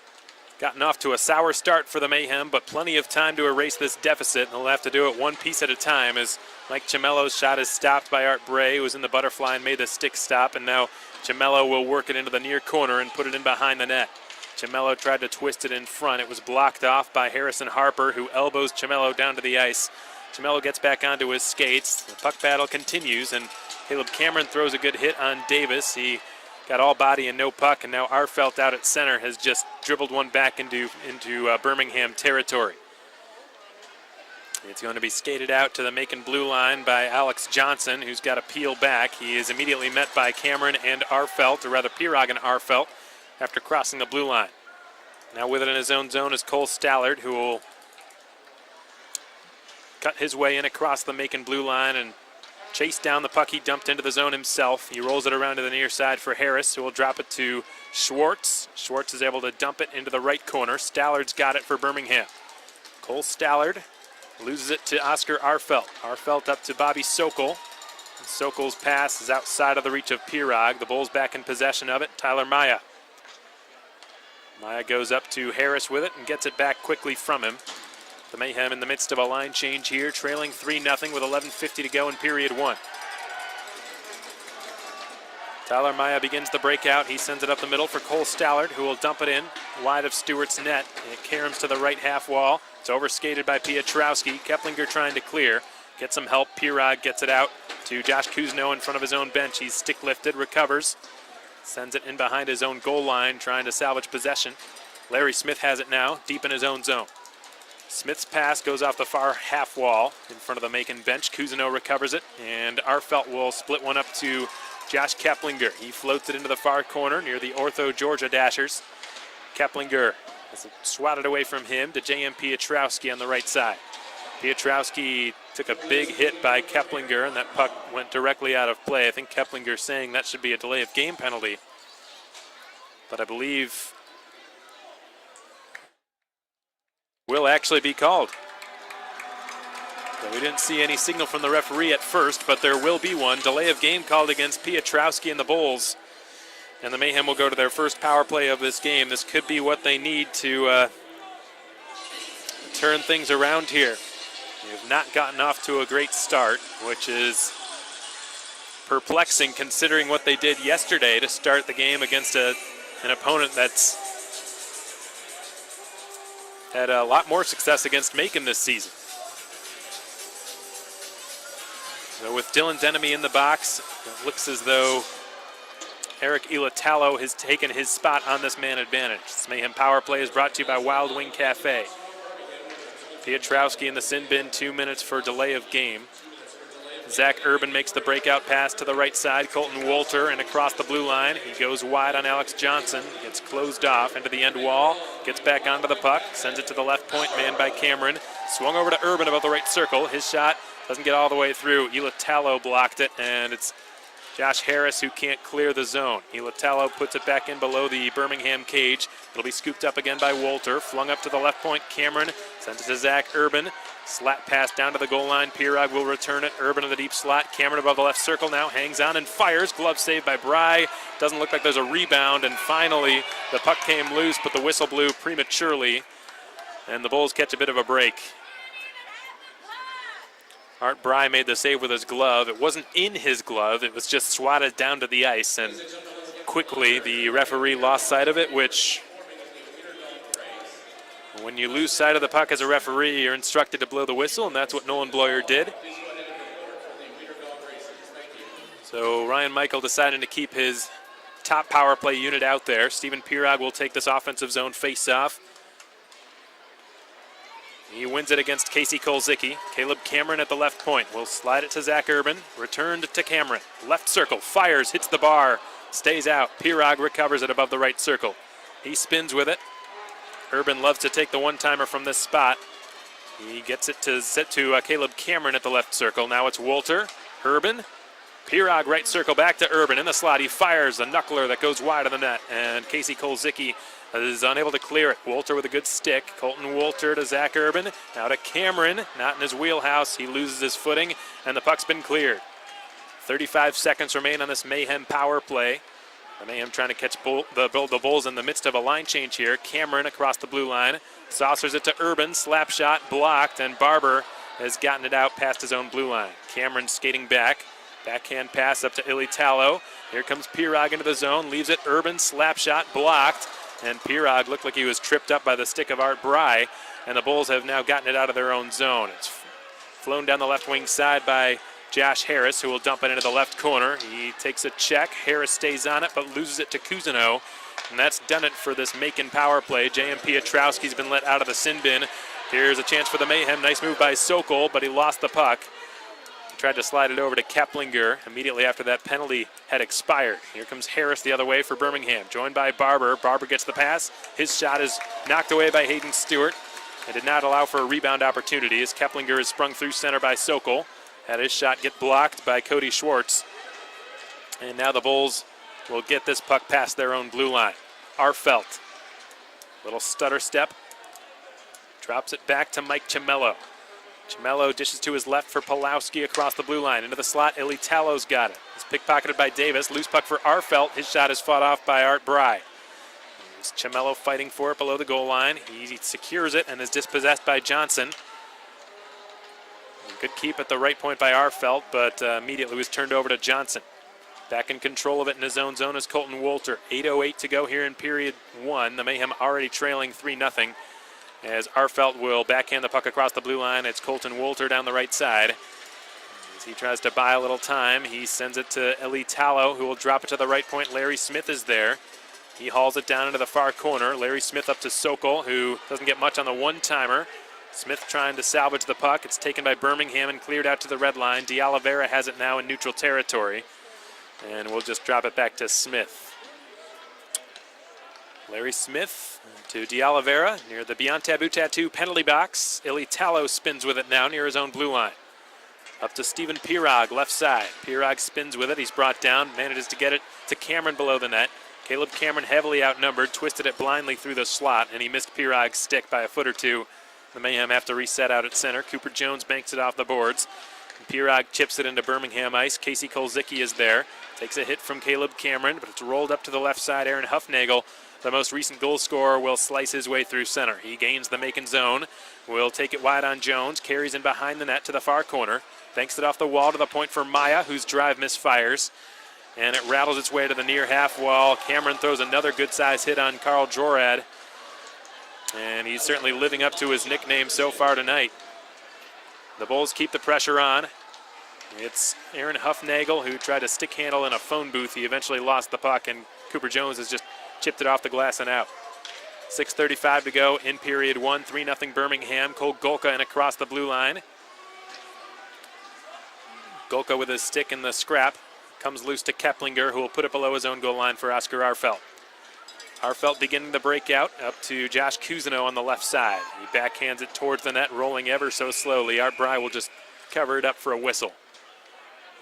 gotten off to a sour start for the Mayhem, but plenty of time to erase this deficit. They'll have to do it one piece at a time as Mike Ciamello's shot is stopped by Art Bray, who was in the butterfly and made the stick stop. And now Ciamello will work it into the near corner and put it in behind the net. Ciamello tried to twist it in front. It was blocked off by Harrison Harper, who elbows Ciamello down to the ice. Ciamello gets back onto his skates. The puck battle continues, and Caleb Cameron throws a good hit on Davis. He got all body and no puck, and now Arfelt out at center has just dribbled one back into Birmingham territory. It's going to be skated out to the Macon blue line by Alex Johnson, who's got to peel back. He is immediately met by Cameron and Arfelt, or rather Pirog and Arfelt, after crossing the blue line. Now with it in his own zone is Cole Stallard, who will cut his way in across the Macon blue line and chase down the puck he dumped into the zone himself. He rolls it around to the near side for Harris, who will drop it to Schwartz. Schwartz is able to dump it into the right corner. Stallard's got it for Birmingham. Cole Stallard loses it to Oscar Arfelt. Arfelt up to Bobby Sokol. Sokol's pass is outside of the reach of Pirog. The Bulls back in possession of it. Tyler Maya. Maya goes up to Harris with it and gets it back quickly from him. The Mayhem in the midst of a line change here, trailing 3-0 with 11:50 to go in period one. Tyler Maya begins the breakout. He sends it up the middle for Cole Stallard, who will dump it in wide of Stewart's net. It caroms to the right half wall. It's overskated by Pietrowski. Keplinger trying to clear. Gets some help. Pirog gets it out to Josh Kuzno in front of his own bench. He's stick lifted, recovers. Sends it in behind his own goal line, trying to salvage possession. Larry Smith has it now, deep in his own zone. Smith's pass goes off the far half wall in front of the Macon bench. Kuzno recovers it, and Arfelt will split one up to Josh Keplinger. He floats it into the far corner near the Ortho Georgia Dashers. Keplinger has it swatted away from him to J.M. Pietrowski on the right side. Pietrowski took a big hit by Keplinger, and that puck went directly out of play. I think Keplinger saying that should be a delay of game penalty, but I believe will actually be called. So we didn't see any signal from the referee at first, but there will be one. Delay of game called against Pietrowski and the Bulls. And the Mayhem will go to their first power play of this game. This could be what they need to turn things around here. They have not gotten off to a great start, which is perplexing considering what they did yesterday to start the game against an opponent that's had a lot more success against Macon this season. So with Dylan Denemy in the box, it looks as though Eric Ilatalo has taken his spot on this man advantage. This Mayhem power play is brought to you by Wild Wing Cafe. Pietrowski in the sin bin, 2 minutes for delay of game. Zach Urban makes the breakout pass to the right side. Colton Wolter and across the blue line. He goes wide on Alex Johnson. Gets closed off into the end wall. Gets back onto the puck. Sends it to the left point man by Cameron. Swung over to Urban above the right circle. His shot doesn't get all the way through. Ilatalo blocked it, and it's Josh Harris who can't clear the zone. Ilatalo puts it back in below the Birmingham cage. It'll be scooped up again by Wolter. Flung up to the left point. Cameron sends it to Zach Urban. Slap pass down to the goal line. Pirog will return it. Urban in the deep slot. Cameron above the left circle now. Hangs on and fires. Glove saved by Bry. Doesn't look like there's a rebound. And finally, the puck came loose, but the whistle blew prematurely. And the Bulls catch a bit of a break. Art Bry made the save with his glove. It wasn't in his glove. It was just swatted down to the ice. And quickly, the referee lost sight of it, which when you lose sight of the puck as a referee, you're instructed to blow the whistle, and that's what Nolan Bloyer did. So Ryan Michael deciding to keep his top power play unit out there. Steven Pirog will take this offensive zone face-off. He wins it against Casey Kolzicki. Caleb Cameron at the left point will slide it to Zach Urban. Returned to Cameron. Left circle, fires, hits the bar, stays out. Pirog recovers it above the right circle. He spins with it. Urban loves to take the one-timer from this spot. He gets it to set to Caleb Cameron at the left circle. Now it's Wolter, Urban, Pirog right circle back to Urban in the slot. He fires a knuckler that goes wide of the net, and Casey Kolzicki is unable to clear it. Wolter with a good stick. Colton Wolter to Zach Urban. Now to Cameron, not in his wheelhouse. He loses his footing, and the puck's been cleared. 35 seconds remain on this Mayhem power play. The Mayhem trying to catch the Bulls in the midst of a line change here. Cameron across the blue line. Saucers it to Urban. Slap shot blocked, and Barber has gotten it out past his own blue line. Cameron skating back. Backhand pass up to Ilatalo. Here comes Pirog into the zone. Leaves it Urban. Slap shot blocked. And Pirog looked like he was tripped up by the stick of Art Bry. And the Bulls have now gotten it out of their own zone. It's flown down the left wing side by Josh Harris, who will dump it into the left corner. He takes a check. Harris stays on it, but loses it to Kuzino. And that's done it for this Macon power play. J.M. Pietrowski's been let out of the sin bin. Here's a chance for the Mayhem. Nice move by Sokol, but he lost the puck. He tried to slide it over to Keplinger immediately after that penalty had expired. Here comes Harris the other way for Birmingham, joined by Barber. Barber gets the pass. His shot is knocked away by Hayden Stewart. It did not allow for a rebound opportunity as Keplinger is sprung through center by Sokol. Had his shot get blocked by Cody Schwartz. And now the Bulls will get this puck past their own blue line. Arfelt, little stutter step. Drops it back to Mike Cimello. Cimello dishes to his left for Pulowski across the blue line. Into the slot, Ilatalo's got it. It's pickpocketed by Davis. Loose puck for Arfelt. His shot is fought off by Art Bry. There's Cimello fighting for it below the goal line. He secures it and is dispossessed by Johnson. Good keep at the right point by Arfelt, but immediately was turned over to Johnson. Back in control of it in his own zone is Colton Wolter. 8:08 to go here in period one. The Mayhem already trailing 3-0. As Arfelt will backhand the puck across the blue line. It's Colton Wolter down the right side. As he tries to buy a little time, he sends it to Eli Tallow, who will drop it to the right point. Larry Smith is there. He hauls it down into the far corner. Larry Smith up to Sokol, who doesn't get much on the one-timer. Smith trying to salvage the puck. It's taken by Birmingham and cleared out to the red line. De Oliveira has it now in neutral territory. And we'll just drop it back to Smith. Larry Smith to De Oliveira near the Beyond Taboo Tattoo penalty box. Ili Tallow spins with it now near his own blue line. Up to Stephen Pirog, left side. Pirog spins with it. He's brought down, manages to get it to Cameron below the net. Caleb Cameron heavily outnumbered, twisted it blindly through the slot, and he missed Pirog's stick by a foot or two. The Mayhem have to reset out at center. Cooper Jones banks it off the boards. Pirog chips it into Birmingham ice. Casey Kolzicki is there. Takes a hit from Caleb Cameron, but it's rolled up to the left side. Aaron Huffnagel, the most recent goal scorer, will slice his way through center. He gains the Macon zone. Will take it wide on Jones. Carries in behind the net to the far corner. Banks it off the wall to the point for Maya, whose drive misfires. And it rattles its way to the near half wall. Cameron throws another good-sized hit on Carl Jorad. And he's certainly living up to his nickname so far tonight. The Bulls keep the pressure on. It's Aaron Huffnagel who tried to stick handle in a phone booth. He eventually lost the puck, and Cooper Jones has just chipped it off the glass and out. 6:35 to go in period one. 3-0 Birmingham. Cole Golka in across the blue line. Golka with his stick in the scrap. Comes loose to Keplinger, who will put it below his own goal line for Oscar Arfelt. Arfelt beginning the breakout up to Josh Cousineau on the left side. He backhands it towards the net, rolling ever so slowly. Art Bry will just cover it up for a whistle.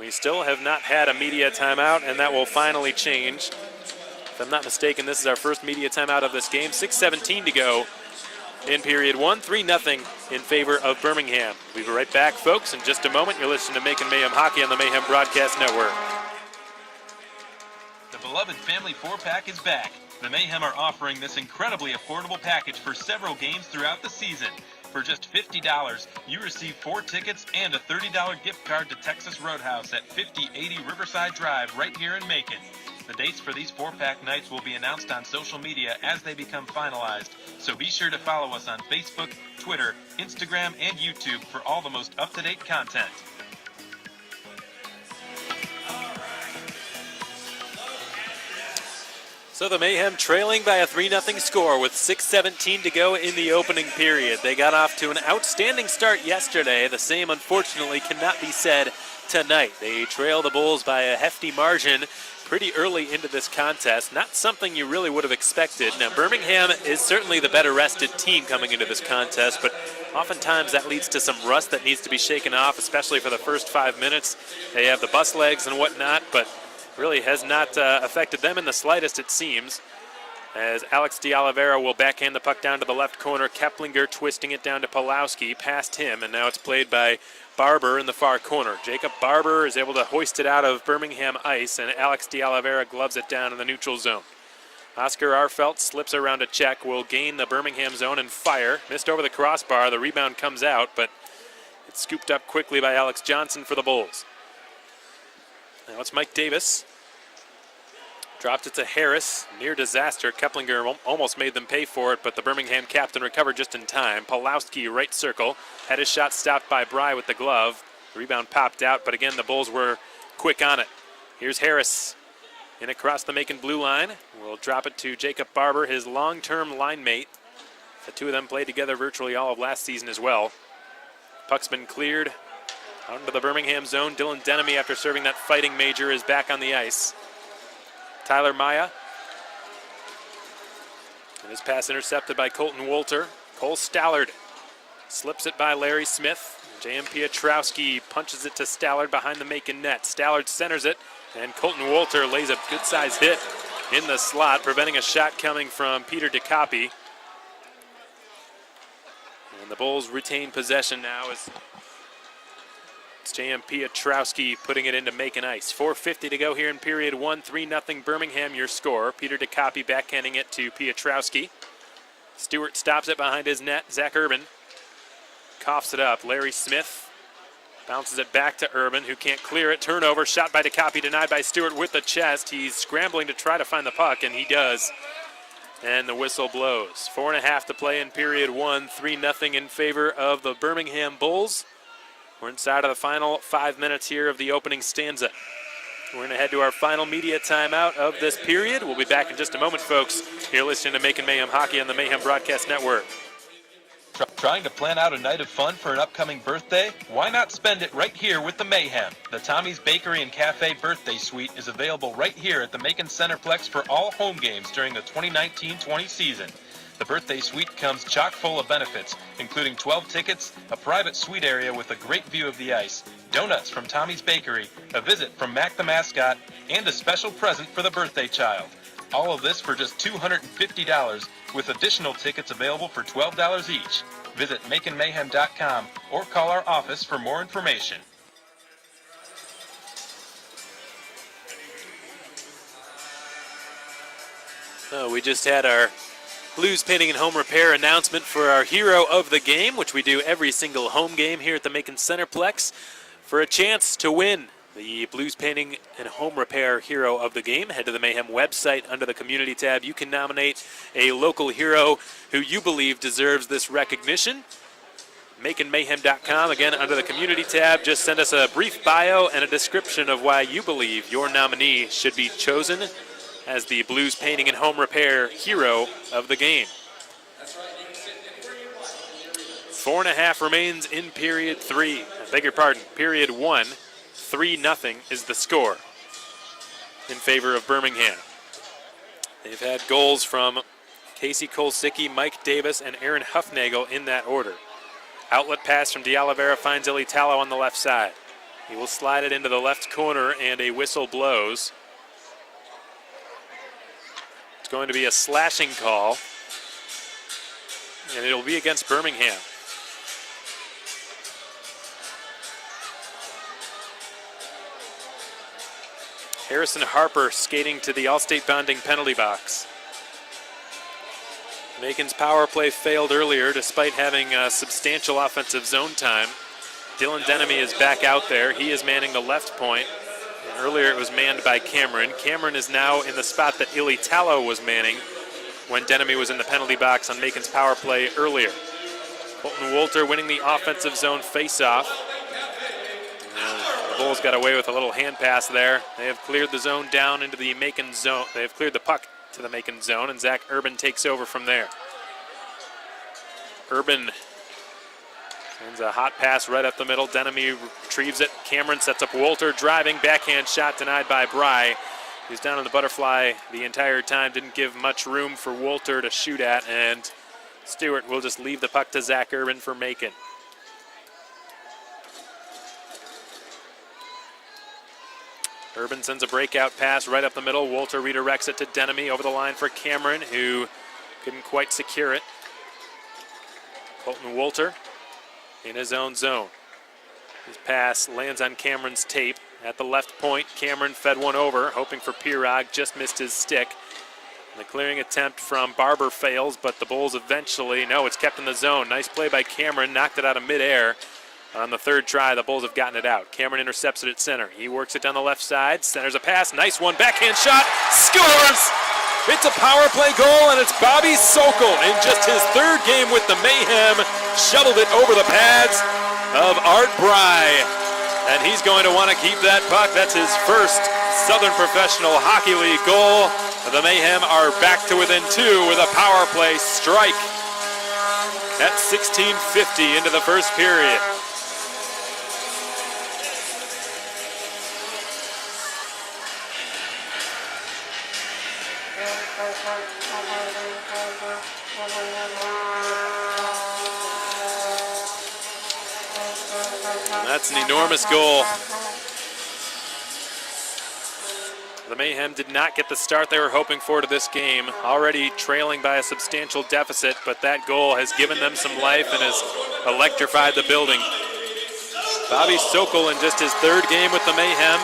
We still have not had a media timeout, and that will finally change. If I'm not mistaken, this is our first media timeout of this game. 6:17 to go in period one. 3-0 in favor of Birmingham. We'll be right back, folks, in just a moment. You're listening to Macon Mayhem Hockey on the Mayhem Broadcast Network.
The beloved Family 4-Pack is back. The Mayhem are offering this incredibly affordable package for several games throughout the season. For just $50, you receive 4 tickets and a $30 gift card to Texas Roadhouse at 5080 Riverside Drive right here in Macon. The dates for these 4-pack nights will be announced on social media as they become finalized, so be sure to follow us on Facebook, Twitter, Instagram, and YouTube for all the most up-to-date content.
So the Mayhem trailing by a 3-0 score with 6:17 to go in the opening period. They got off to an outstanding start yesterday. The same, unfortunately, cannot be said tonight. They trail the Bulls by a hefty margin pretty early into this contest. Not something you really would have expected. Now, Birmingham is certainly the better rested team coming into this contest, but oftentimes that leads to some rust that needs to be shaken off, especially for the first 5 minutes. They have the bus legs and whatnot, but really has not affected them in the slightest, it seems, as Alex De Oliveira will backhand the puck down to the left corner. Keplinger twisting it down to Pulowski, past him, and now it's played by Barber in the far corner. Jacob Barber is able to hoist it out of Birmingham ice, and Alex De Oliveira gloves it down in the neutral zone. Oscar Arfelt slips around a check, will gain the Birmingham zone and fire. Missed over the crossbar, the rebound comes out, but it's scooped up quickly by Alex Johnson for the Bulls. Now it's Mike Davis. Dropped it to Harris. Near disaster. Keplinger almost made them pay for it, but the Birmingham captain recovered just in time. Pulowski, right circle. Had his shot stopped by Bry with the glove. The rebound popped out, but again, the Bulls were quick on it. Here's Harris in across the Macon blue line. We'll drop it to Jacob Barber, his long-term line mate. The two of them played together virtually all of last season as well. Puck's been cleared out into the Birmingham zone. Dylan Denemy, after serving that fighting major, is back on the ice. Tyler Maya. And his pass intercepted by Colton Wolter. Cole Stallard slips it by Larry Smith. J.M. Pietrowski punches it to Stallard behind the Macon net. Stallard centers it, and Colton Wolter lays a good-sized hit in the slot, preventing a shot coming from Peter DeCopy. And the Bulls retain possession now as it's J.M. Pietrowski putting it into Macon ice. 4:50 to go here in period one. 3-0 Birmingham, your score. Peter DeCopy backhanding it to Pietrowski. Stewart stops it behind his net. Zach Urban coughs it up. Larry Smith Bounces it back to Urban, who can't clear it. Turnover, shot by DeCopy, denied by Stewart with the chest. He's scrambling to try to find the puck, and he does. And the whistle blows. 4.5 to play in period one. 3-0 in favor of the Birmingham Bulls. We're inside of the final 5 minutes here of the opening stanza. We're going to head to our final media timeout of this period. We'll be back in just a moment, folks. You're listening to Macon Mayhem Hockey on the Mayhem Broadcast Network.
Trying to plan out a night of fun for an upcoming birthday? Why not spend it right here with the Mayhem? The Tommy's Bakery and Cafe Birthday Suite is available right here at the Macon Centreplex for all home games during the 2019-20 season. The birthday suite comes chock full of benefits, including 12 tickets, a private suite area with a great view of the ice, donuts from Tommy's Bakery, a visit from Mac the Mascot, and a special present for the birthday child. All of this for just $250, with additional tickets available for $12 each. Visit MaconMayhem.com or call our office for more information.
So we just had our Blues Painting and Home Repair announcement for our hero of the game, which we do every single home game here at the Macon Centreplex. For a chance to win the Blues Painting and Home Repair Hero of the Game, head to the Mayhem website under the Community tab. You can nominate a local hero who you believe deserves this recognition. MaconMayhem.com, again, under the Community tab. Just send us a brief bio and a description of why you believe your nominee should be chosen as the Blues Painting and Home Repair Hero of the Game. 4.5 remains in period three. I beg your pardon, period one. 3-0 is the score in favor of Birmingham. They've had goals from Casey Kolsicki, Mike Davis, and Aaron Huffnagel in that order. Outlet pass from D'Oliveira finds Ilitalo on the left side. He will slide it into the left corner, and a whistle blows. It's going to be a slashing call, and it'll be against Birmingham. Harrison Harper skating to the Allstate Bonding penalty box. Macon's power play failed earlier despite having substantial offensive zone time. Dylan Denemy is back out there. He is manning the left point. And earlier it was manned by Cameron. Cameron is now in the spot that Ilitalo was manning when Denemy was in the penalty box on Macon's power play earlier. Colton Wolter winning the offensive zone faceoff. The Bulls got away with a little hand pass there. They have cleared the zone down into the Macon zone. They have cleared the puck to the Macon zone, and Zach Urban takes over from there. Urban sends a hot pass right up the middle. Denemy retrieves it. Cameron sets up Wolter, driving, backhand shot denied by Bry. He was down on the butterfly the entire time, didn't give much room for Wolter to shoot at, and Stewart will just leave the puck to Zach Urban for Macon. Urban sends a breakout pass right up the middle. Wolter redirects it to Denemy over the line for Cameron, who couldn't quite secure it. Colton Wolter in his own zone. His pass lands on Cameron's tape. At the left point, Cameron fed one over, hoping for Pirog, just missed his stick. The clearing attempt from Barber fails, but the Bulls eventually, no, it's kept in the zone. Nice play by Cameron, knocked it out of midair. On the third try, the Bulls have gotten it out. Cameron intercepts it at center. He works it down the left side, centers a pass, nice one, backhand shot, scores! It's a power play goal, and it's Bobby Sokol in just his third game with the Mayhem. Shoveled it over the pads of Art Bry, and he's going to want to keep that puck. That's his first Southern Professional Hockey League goal. The Mayhem are back to within two with a power play strike at 16:50 into the first period. That's an enormous goal. The Mayhem did not get the start they were hoping for to this game, already trailing by a substantial deficit, but that goal has given them some life and has electrified the building. Bobby Sokol in just his third game with the Mayhem,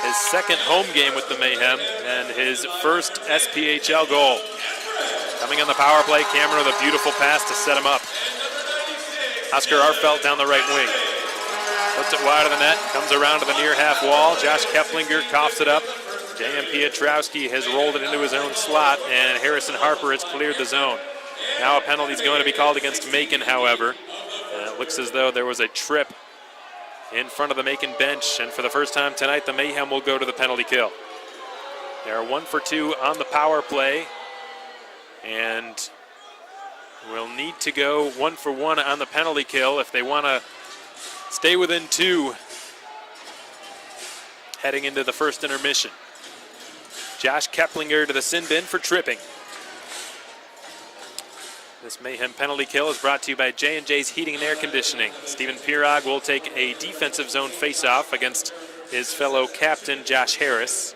his second home game with the Mayhem, and his first SPHL goal. Coming on the power play, Cameron with a beautiful pass to set him up. Oscar Arfelt down the right wing. Puts it wide of the net, comes around to the near half wall. Josh Keplinger coughs it up. J.M. Pietrowski has rolled it into his own slot, and Harrison Harper has cleared the zone. Now a penalty is going to be called against Macon, however. It looks as though there was a trip in front of the Macon bench, and for the first time tonight, the Mayhem will go to the penalty kill. They are 1 for 2 on the power play, and will need to go 1 for 1 on the penalty kill if they want to stay within 2 heading into the first intermission. Josh Keplinger to the sin bin for tripping. This Mayhem penalty kill is brought to you by J&J's Heating and Air Conditioning. Stephen Pirog will take a defensive zone faceoff against his fellow captain, Josh Harris.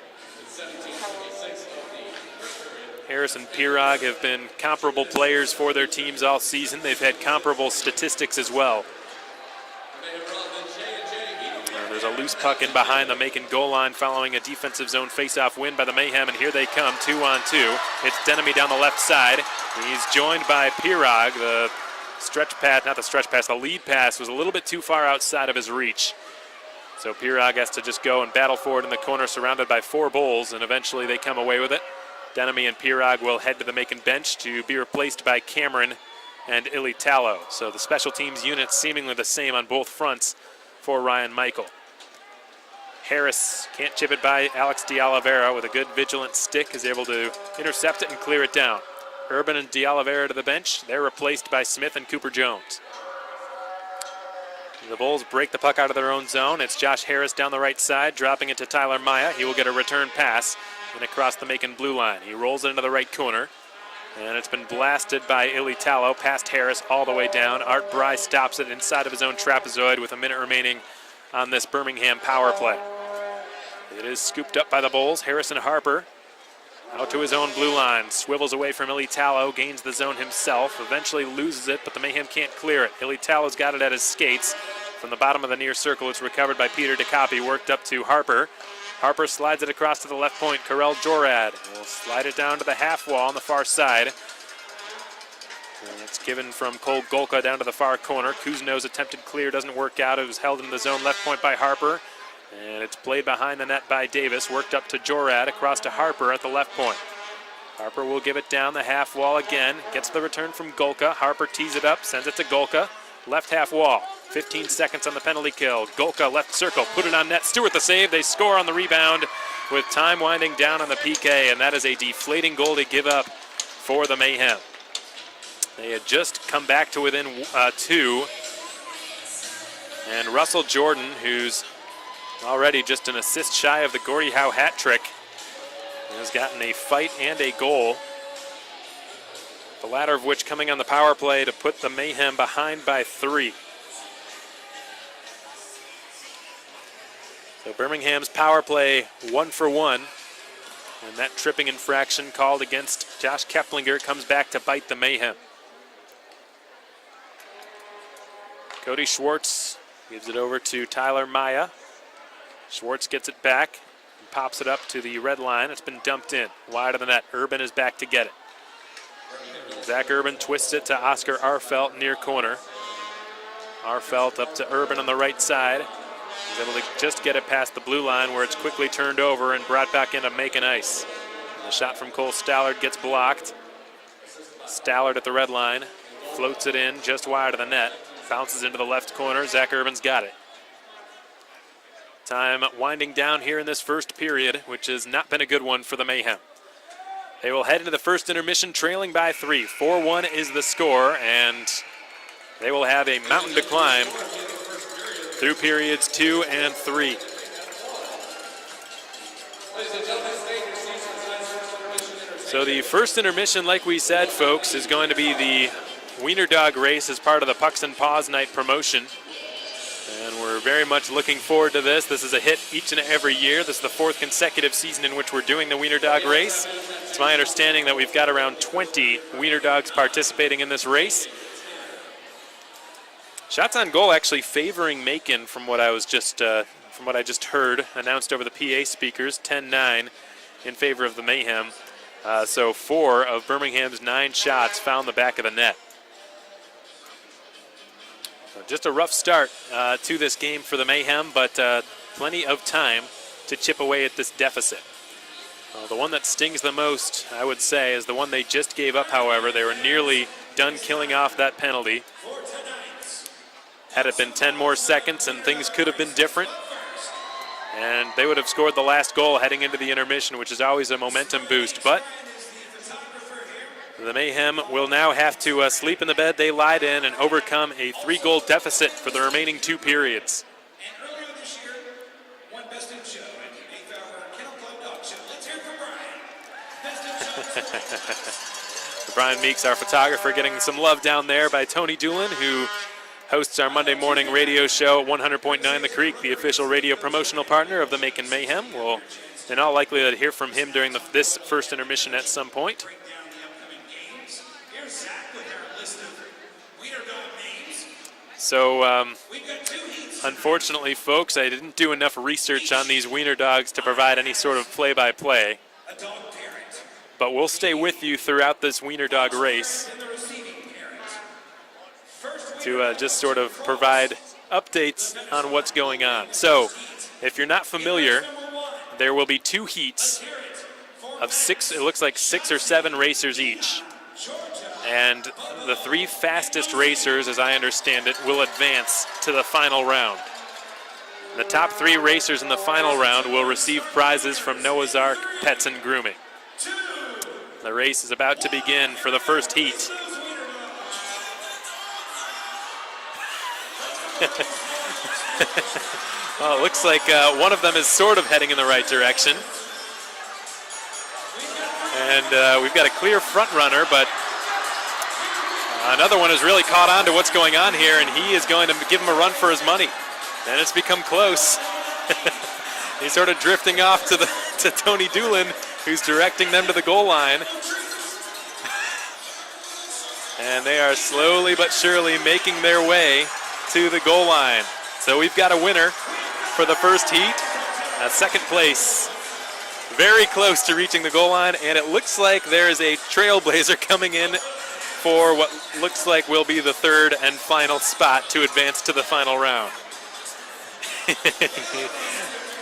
Harris and Pirog have been comparable players for their teams all season. They've had comparable statistics as well. There's a loose puck in behind the Macon goal line following a defensive zone faceoff win by the Mayhem, and here they come, 2-on-2. It's Denemy down the left side. He's joined by Pirog. The the lead pass was a little bit too far outside of his reach. So Pirog has to just go and battle forward in the corner surrounded by 4 Bulls, and eventually they come away with it. Denemy and Pirog will head to the Macon bench to be replaced by Cameron and Illy Tallow. So the special teams units seemingly the same on both fronts for Ryan Michael. Harris can't chip it by Alex De Oliveira with a good vigilant stick, is able to intercept it and clear it down. Urban and De Oliveira to the bench. They're replaced by Smith and Cooper Jones. The Bulls break the puck out of their own zone. It's Josh Harris down the right side, dropping it to Tyler Maya. He will get a return pass and across the Macon blue line. He rolls it into the right corner, and it's been blasted by Illy Tallow past Harris all the way down. Art Bry stops it inside of his own trapezoid with a minute remaining on this Birmingham power play. It is scooped up by the Bulls. Harrison Harper out to his own blue line, swivels away from Illy Tallow, gains the zone himself, eventually loses it, but the Mayhem can't clear it. Illy Tallow's got it at his skates. From the bottom of the near circle, it's recovered by Peter DeCopy, worked up to Harper. Harper slides it across to the left point. Karel Jorad will slide it down to the half wall on the far side. And it's given from Cole Golka down to the far corner. Kuzno's attempted clear doesn't work out. It was held in the zone left point by Harper. And it's played behind the net by Davis. Worked up to Jorad, across to Harper at the left point. Harper will give it down the half wall again. Gets the return from Golka. Harper tees it up, sends it to Golka. Left half wall. 15 seconds on the penalty kill. Golka left circle, put it on net. Stewart the save. They score on the rebound with time winding down on the PK, and that is a deflating goal to give up for the Mayhem. They had just come back to within 2. And Russell Jordan, who's already just an assist shy of the Gordie Howe hat trick, has gotten a fight and a goal. The latter of which coming on the power play to put the Mayhem behind by 3. So Birmingham's power play 1 for 1. And that tripping infraction called against Josh Keplinger comes back to bite the Mayhem. Cody Schwartz gives it over to Tyler Maya. Schwartz gets it back and pops it up to the red line. It's been dumped in, wide of the net. Urban is back to get it. Zach Urban twists it to Oscar Arfelt near corner. Arfelt up to Urban on the right side. He's able to just get it past the blue line where it's quickly turned over and brought back into Macon ice. And the shot from Cole Stallard gets blocked. Stallard at the red line, floats it in just wide of the net. Bounces into the left corner. Zach Urban's got it. Time winding down here in this first period, which has not been a good one for the Mayhem. They will head into the first intermission trailing by 3. 4-1 is the score, and they will have a mountain to climb through periods 2 and 3. So the first intermission, like we said, folks, is going to be the Weiner Dog Race as part of the Pucks and Paws Night promotion. And we're very much looking forward to this. This is a hit each and every year. This is the 4th consecutive season in which we're doing the Weiner Dog Race. It's my understanding that we've got around 20 Weiner Dogs participating in this race. Shots on goal actually favoring Macon from what I just heard announced over the PA speakers, 10-9 in favor of the Mayhem. So 4 of Birmingham's 9 shots found the back of the net. Just a rough start to this game for the Mayhem, but plenty of time to chip away at this deficit. The one that stings the most, I would say, is the one they just gave up, however. They were nearly done killing off that penalty. Had it been 10 more seconds and things could have been different, and they would have scored the last goal heading into the intermission, which is always a momentum boost. But the Mayhem will now have to sleep in the bed they lied in and overcome a 3-goal deficit for the remaining 2 periods. Brian Meeks, our photographer, getting some love down there by Tony Doolin, who hosts our Monday morning radio show at 100.9 The Creek, the official radio promotional partner of the Macon Mayhem. We'll, in all likelihood, hear from him during this first intermission at some point. So, unfortunately, folks, I didn't do enough research on these Weiner dogs to provide any sort of play-by-play. But we'll stay with you throughout this Weiner Dog race to just sort of provide updates on what's going on. So, if you're not familiar, there will be 2 heats of 6, it looks like 6 or 7 racers each. And the 3 fastest racers, as I understand it, will advance to the final round. The top 3 racers in the final round will receive prizes from Noah's Ark Pets and Grooming. The race is about to begin for the first heat. Well, it looks like one of them is sort of heading in the right direction. And we've got a clear front runner, but another one has really caught on to what's going on here, and he is going to give him a run for his money. And it's become close. He's sort of drifting off to Tony Doolin, who's directing them to the goal line. And they are slowly but surely making their way to the goal line. So we've got a winner for the first heat. Second place, very close to reaching the goal line, and it looks like there is a trailblazer coming in for what looks like will be the 3rd and final spot to advance to the final round.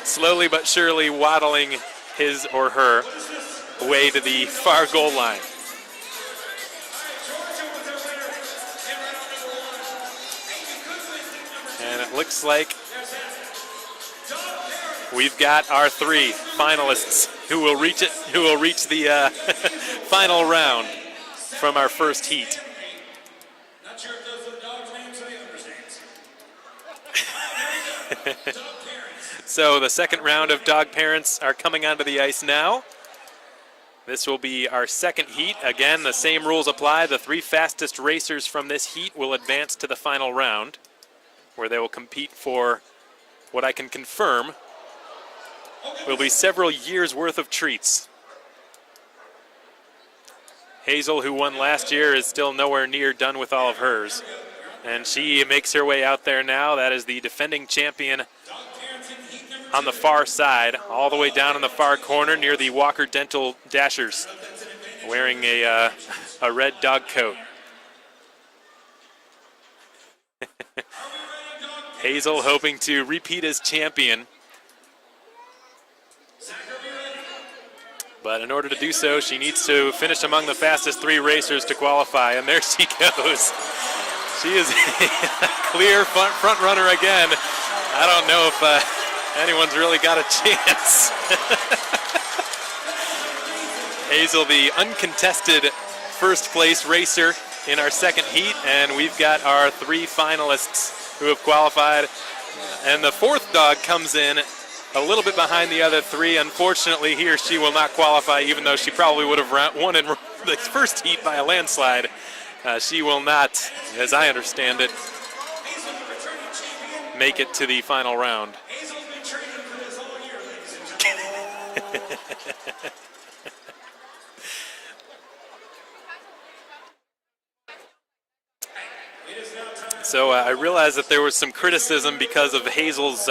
Slowly but surely waddling his or her way to the far goal line. And it looks like we've got our 3 finalists who will reach the final round from our first heat. Not sure if those are the dogs' names I understand. So the second round of dog parents are coming onto the ice now. This will be our second heat. Again, the same rules apply. The 3 fastest racers from this heat will advance to the final round, where they will compete for what I can confirm will be several years' worth of treats. Hazel, who won last year, is still nowhere near done with all of hers. And she makes her way out there now. That is the defending champion on the far side, all the way down in the far corner near the Walker Dental Dashers, wearing a red dog coat. Hazel hoping to repeat as champion. But in order to do so, she needs to finish among the fastest 3 racers to qualify, and there she goes. She is a clear front runner again. I don't know if anyone's really got a chance. Hazel, the uncontested first place racer in our second heat, and we've got our 3 finalists who have qualified. And the 4th dog comes in a little bit behind the other 3. Unfortunately, he or she will not qualify, even though she probably would have won in the first heat by a landslide. She will not, as I understand it, make it to the final round. So I realized that there was some criticism because of Hazel's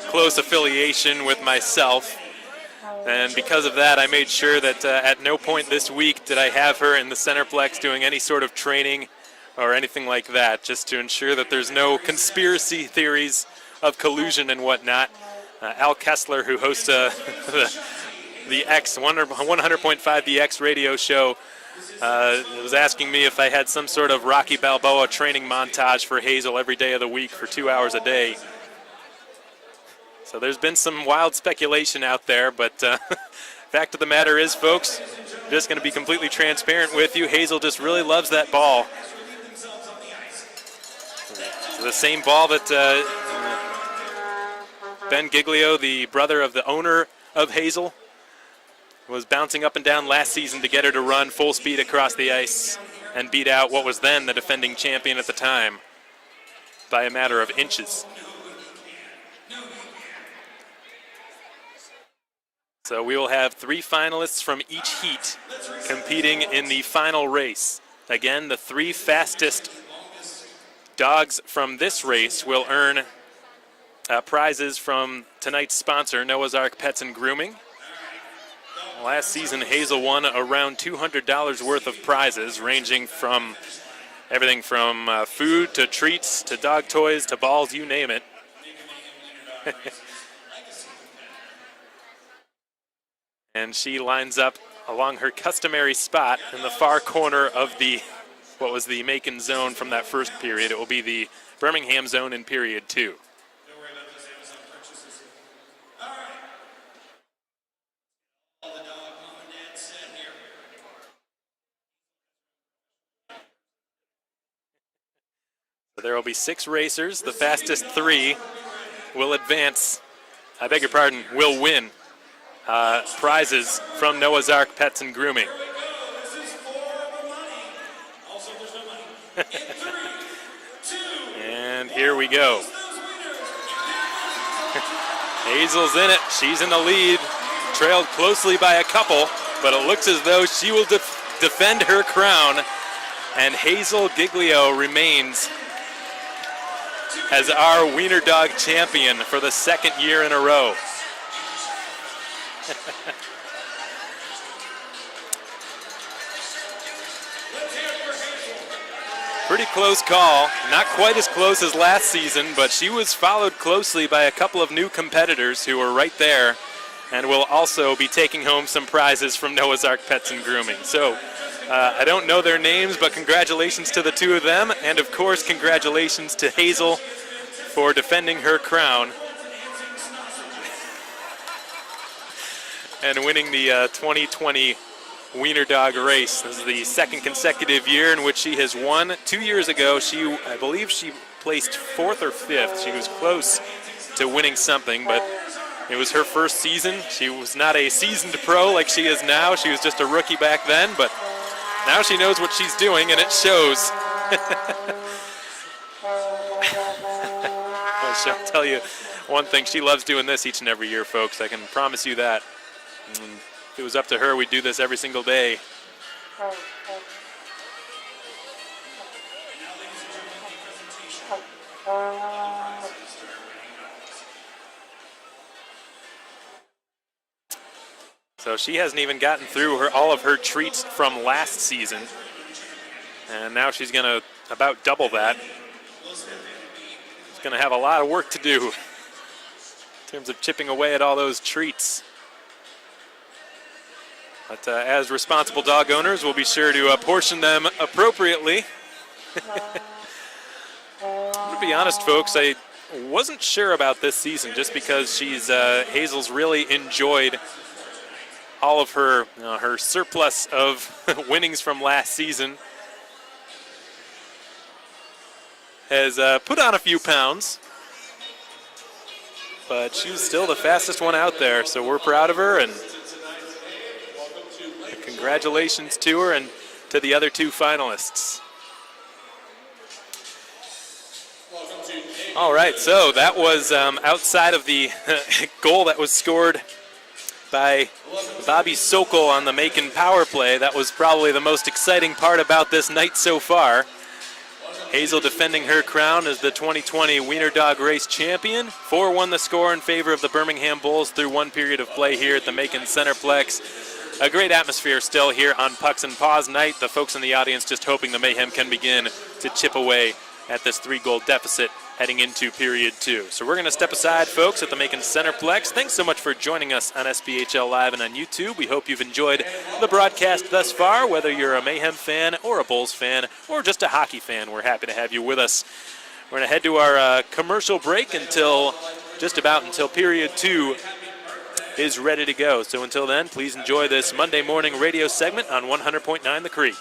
close affiliation with myself. And because of that, I made sure that at no point this week did I have her in the Centreplex doing any sort of training or anything like that, just to ensure that there's no conspiracy theories of collusion and whatnot. Al Kessler, who hosts the X 100.5 The X radio show, was asking me if I had some sort of Rocky Balboa training montage for Hazel every day of the week for 2 hours a day. So there's been some wild speculation out there, but fact of the matter is, folks, I'm just going to be completely transparent with you. Hazel just really loves that ball. It's the same ball that Ben Giglio, the brother of the owner of Hazel, was bouncing up and down last season to get her to run full speed across the ice and beat out what was then the defending champion at the time by a matter of inches. So we will have 3 finalists from each heat competing in the final race. Again, the 3 fastest dogs from this race will earn prizes from tonight's sponsor, Noah's Ark Pets and Grooming. Last season, Hazel won around $200 worth of prizes, ranging from everything from food to treats to dog toys to balls, you name it. And she lines up along her customary spot in the far corner of what was the Macon zone from that first period. It will be the Birmingham zone in period 2. So there will be 6 racers. The fastest 3 will advance, I beg your pardon, will win prizes from Noah's Ark Pets and Grooming. And here we go. Hazel's in it. She's in the lead, trailed closely by a couple, but it looks as though she will defend her crown, and Hazel Giglio remains as our Weiner Dog champion for the 2nd year in a row. Pretty close call. Not quite as close as last season, but she was followed closely by a couple of new competitors who were right there and will also be taking home some prizes from Noah's Ark Pets and Grooming. So I don't know their names, but congratulations to the 2 of them, and of course congratulations to Hazel for defending her crown and winning the 2020 Weiner Dog Race. This is the 2nd consecutive year in which she has won. 2 years ago, I believe she placed 4th or 5th. She was close to winning something, but it was her first season. She was not a seasoned pro like she is now. She was just a rookie back then, but now she knows what she's doing, and it shows. I'll tell you one thing, she loves doing this each and every year, folks. I can promise you that. If it was up to her, we'd do this every single day. So she hasn't even gotten through all of her treats from last season. And now she's going to about double that. She's going to have a lot of work to do in terms of chipping away at all those treats. But as responsible dog owners, we'll be sure to apportion them appropriately. I'm going to be honest, folks, I wasn't sure about this season just because Hazel's really enjoyed all of her surplus of winnings from last season. Has put on a few pounds, but she's still the fastest one out there, so we're proud of her, and congratulations to her and to the other 2 finalists. All right, so that was outside of the goal that was scored by Bobby Sokol on the Macon power play. That was probably the most exciting part about this night so far. Hazel defending her crown as the 2020 Weiner Dog Race champion. 4-1 the score in favor of the Birmingham Bulls through 1 period of play here at the Macon Centreplex. A great atmosphere still here on Pucks and Paws night. The folks in the audience just hoping the Mayhem can begin to chip away at this 3-goal deficit heading into period 2. So we're going to step aside, folks, at the Macon Centreplex. Thanks so much for joining us on SBHL Live and on YouTube. We hope you've enjoyed the broadcast thus far, whether you're a Mayhem fan or a Bulls fan or just a hockey fan. We're happy to have you with us. We're going to head to our commercial break until period 2 is ready to go. So until then, please enjoy this Monday morning radio segment on 100.9 The Creek.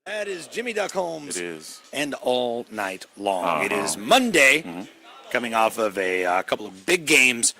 That is Jimmy Duck Holmes.
It is.
And all night long. It is Monday, coming off of a couple of big games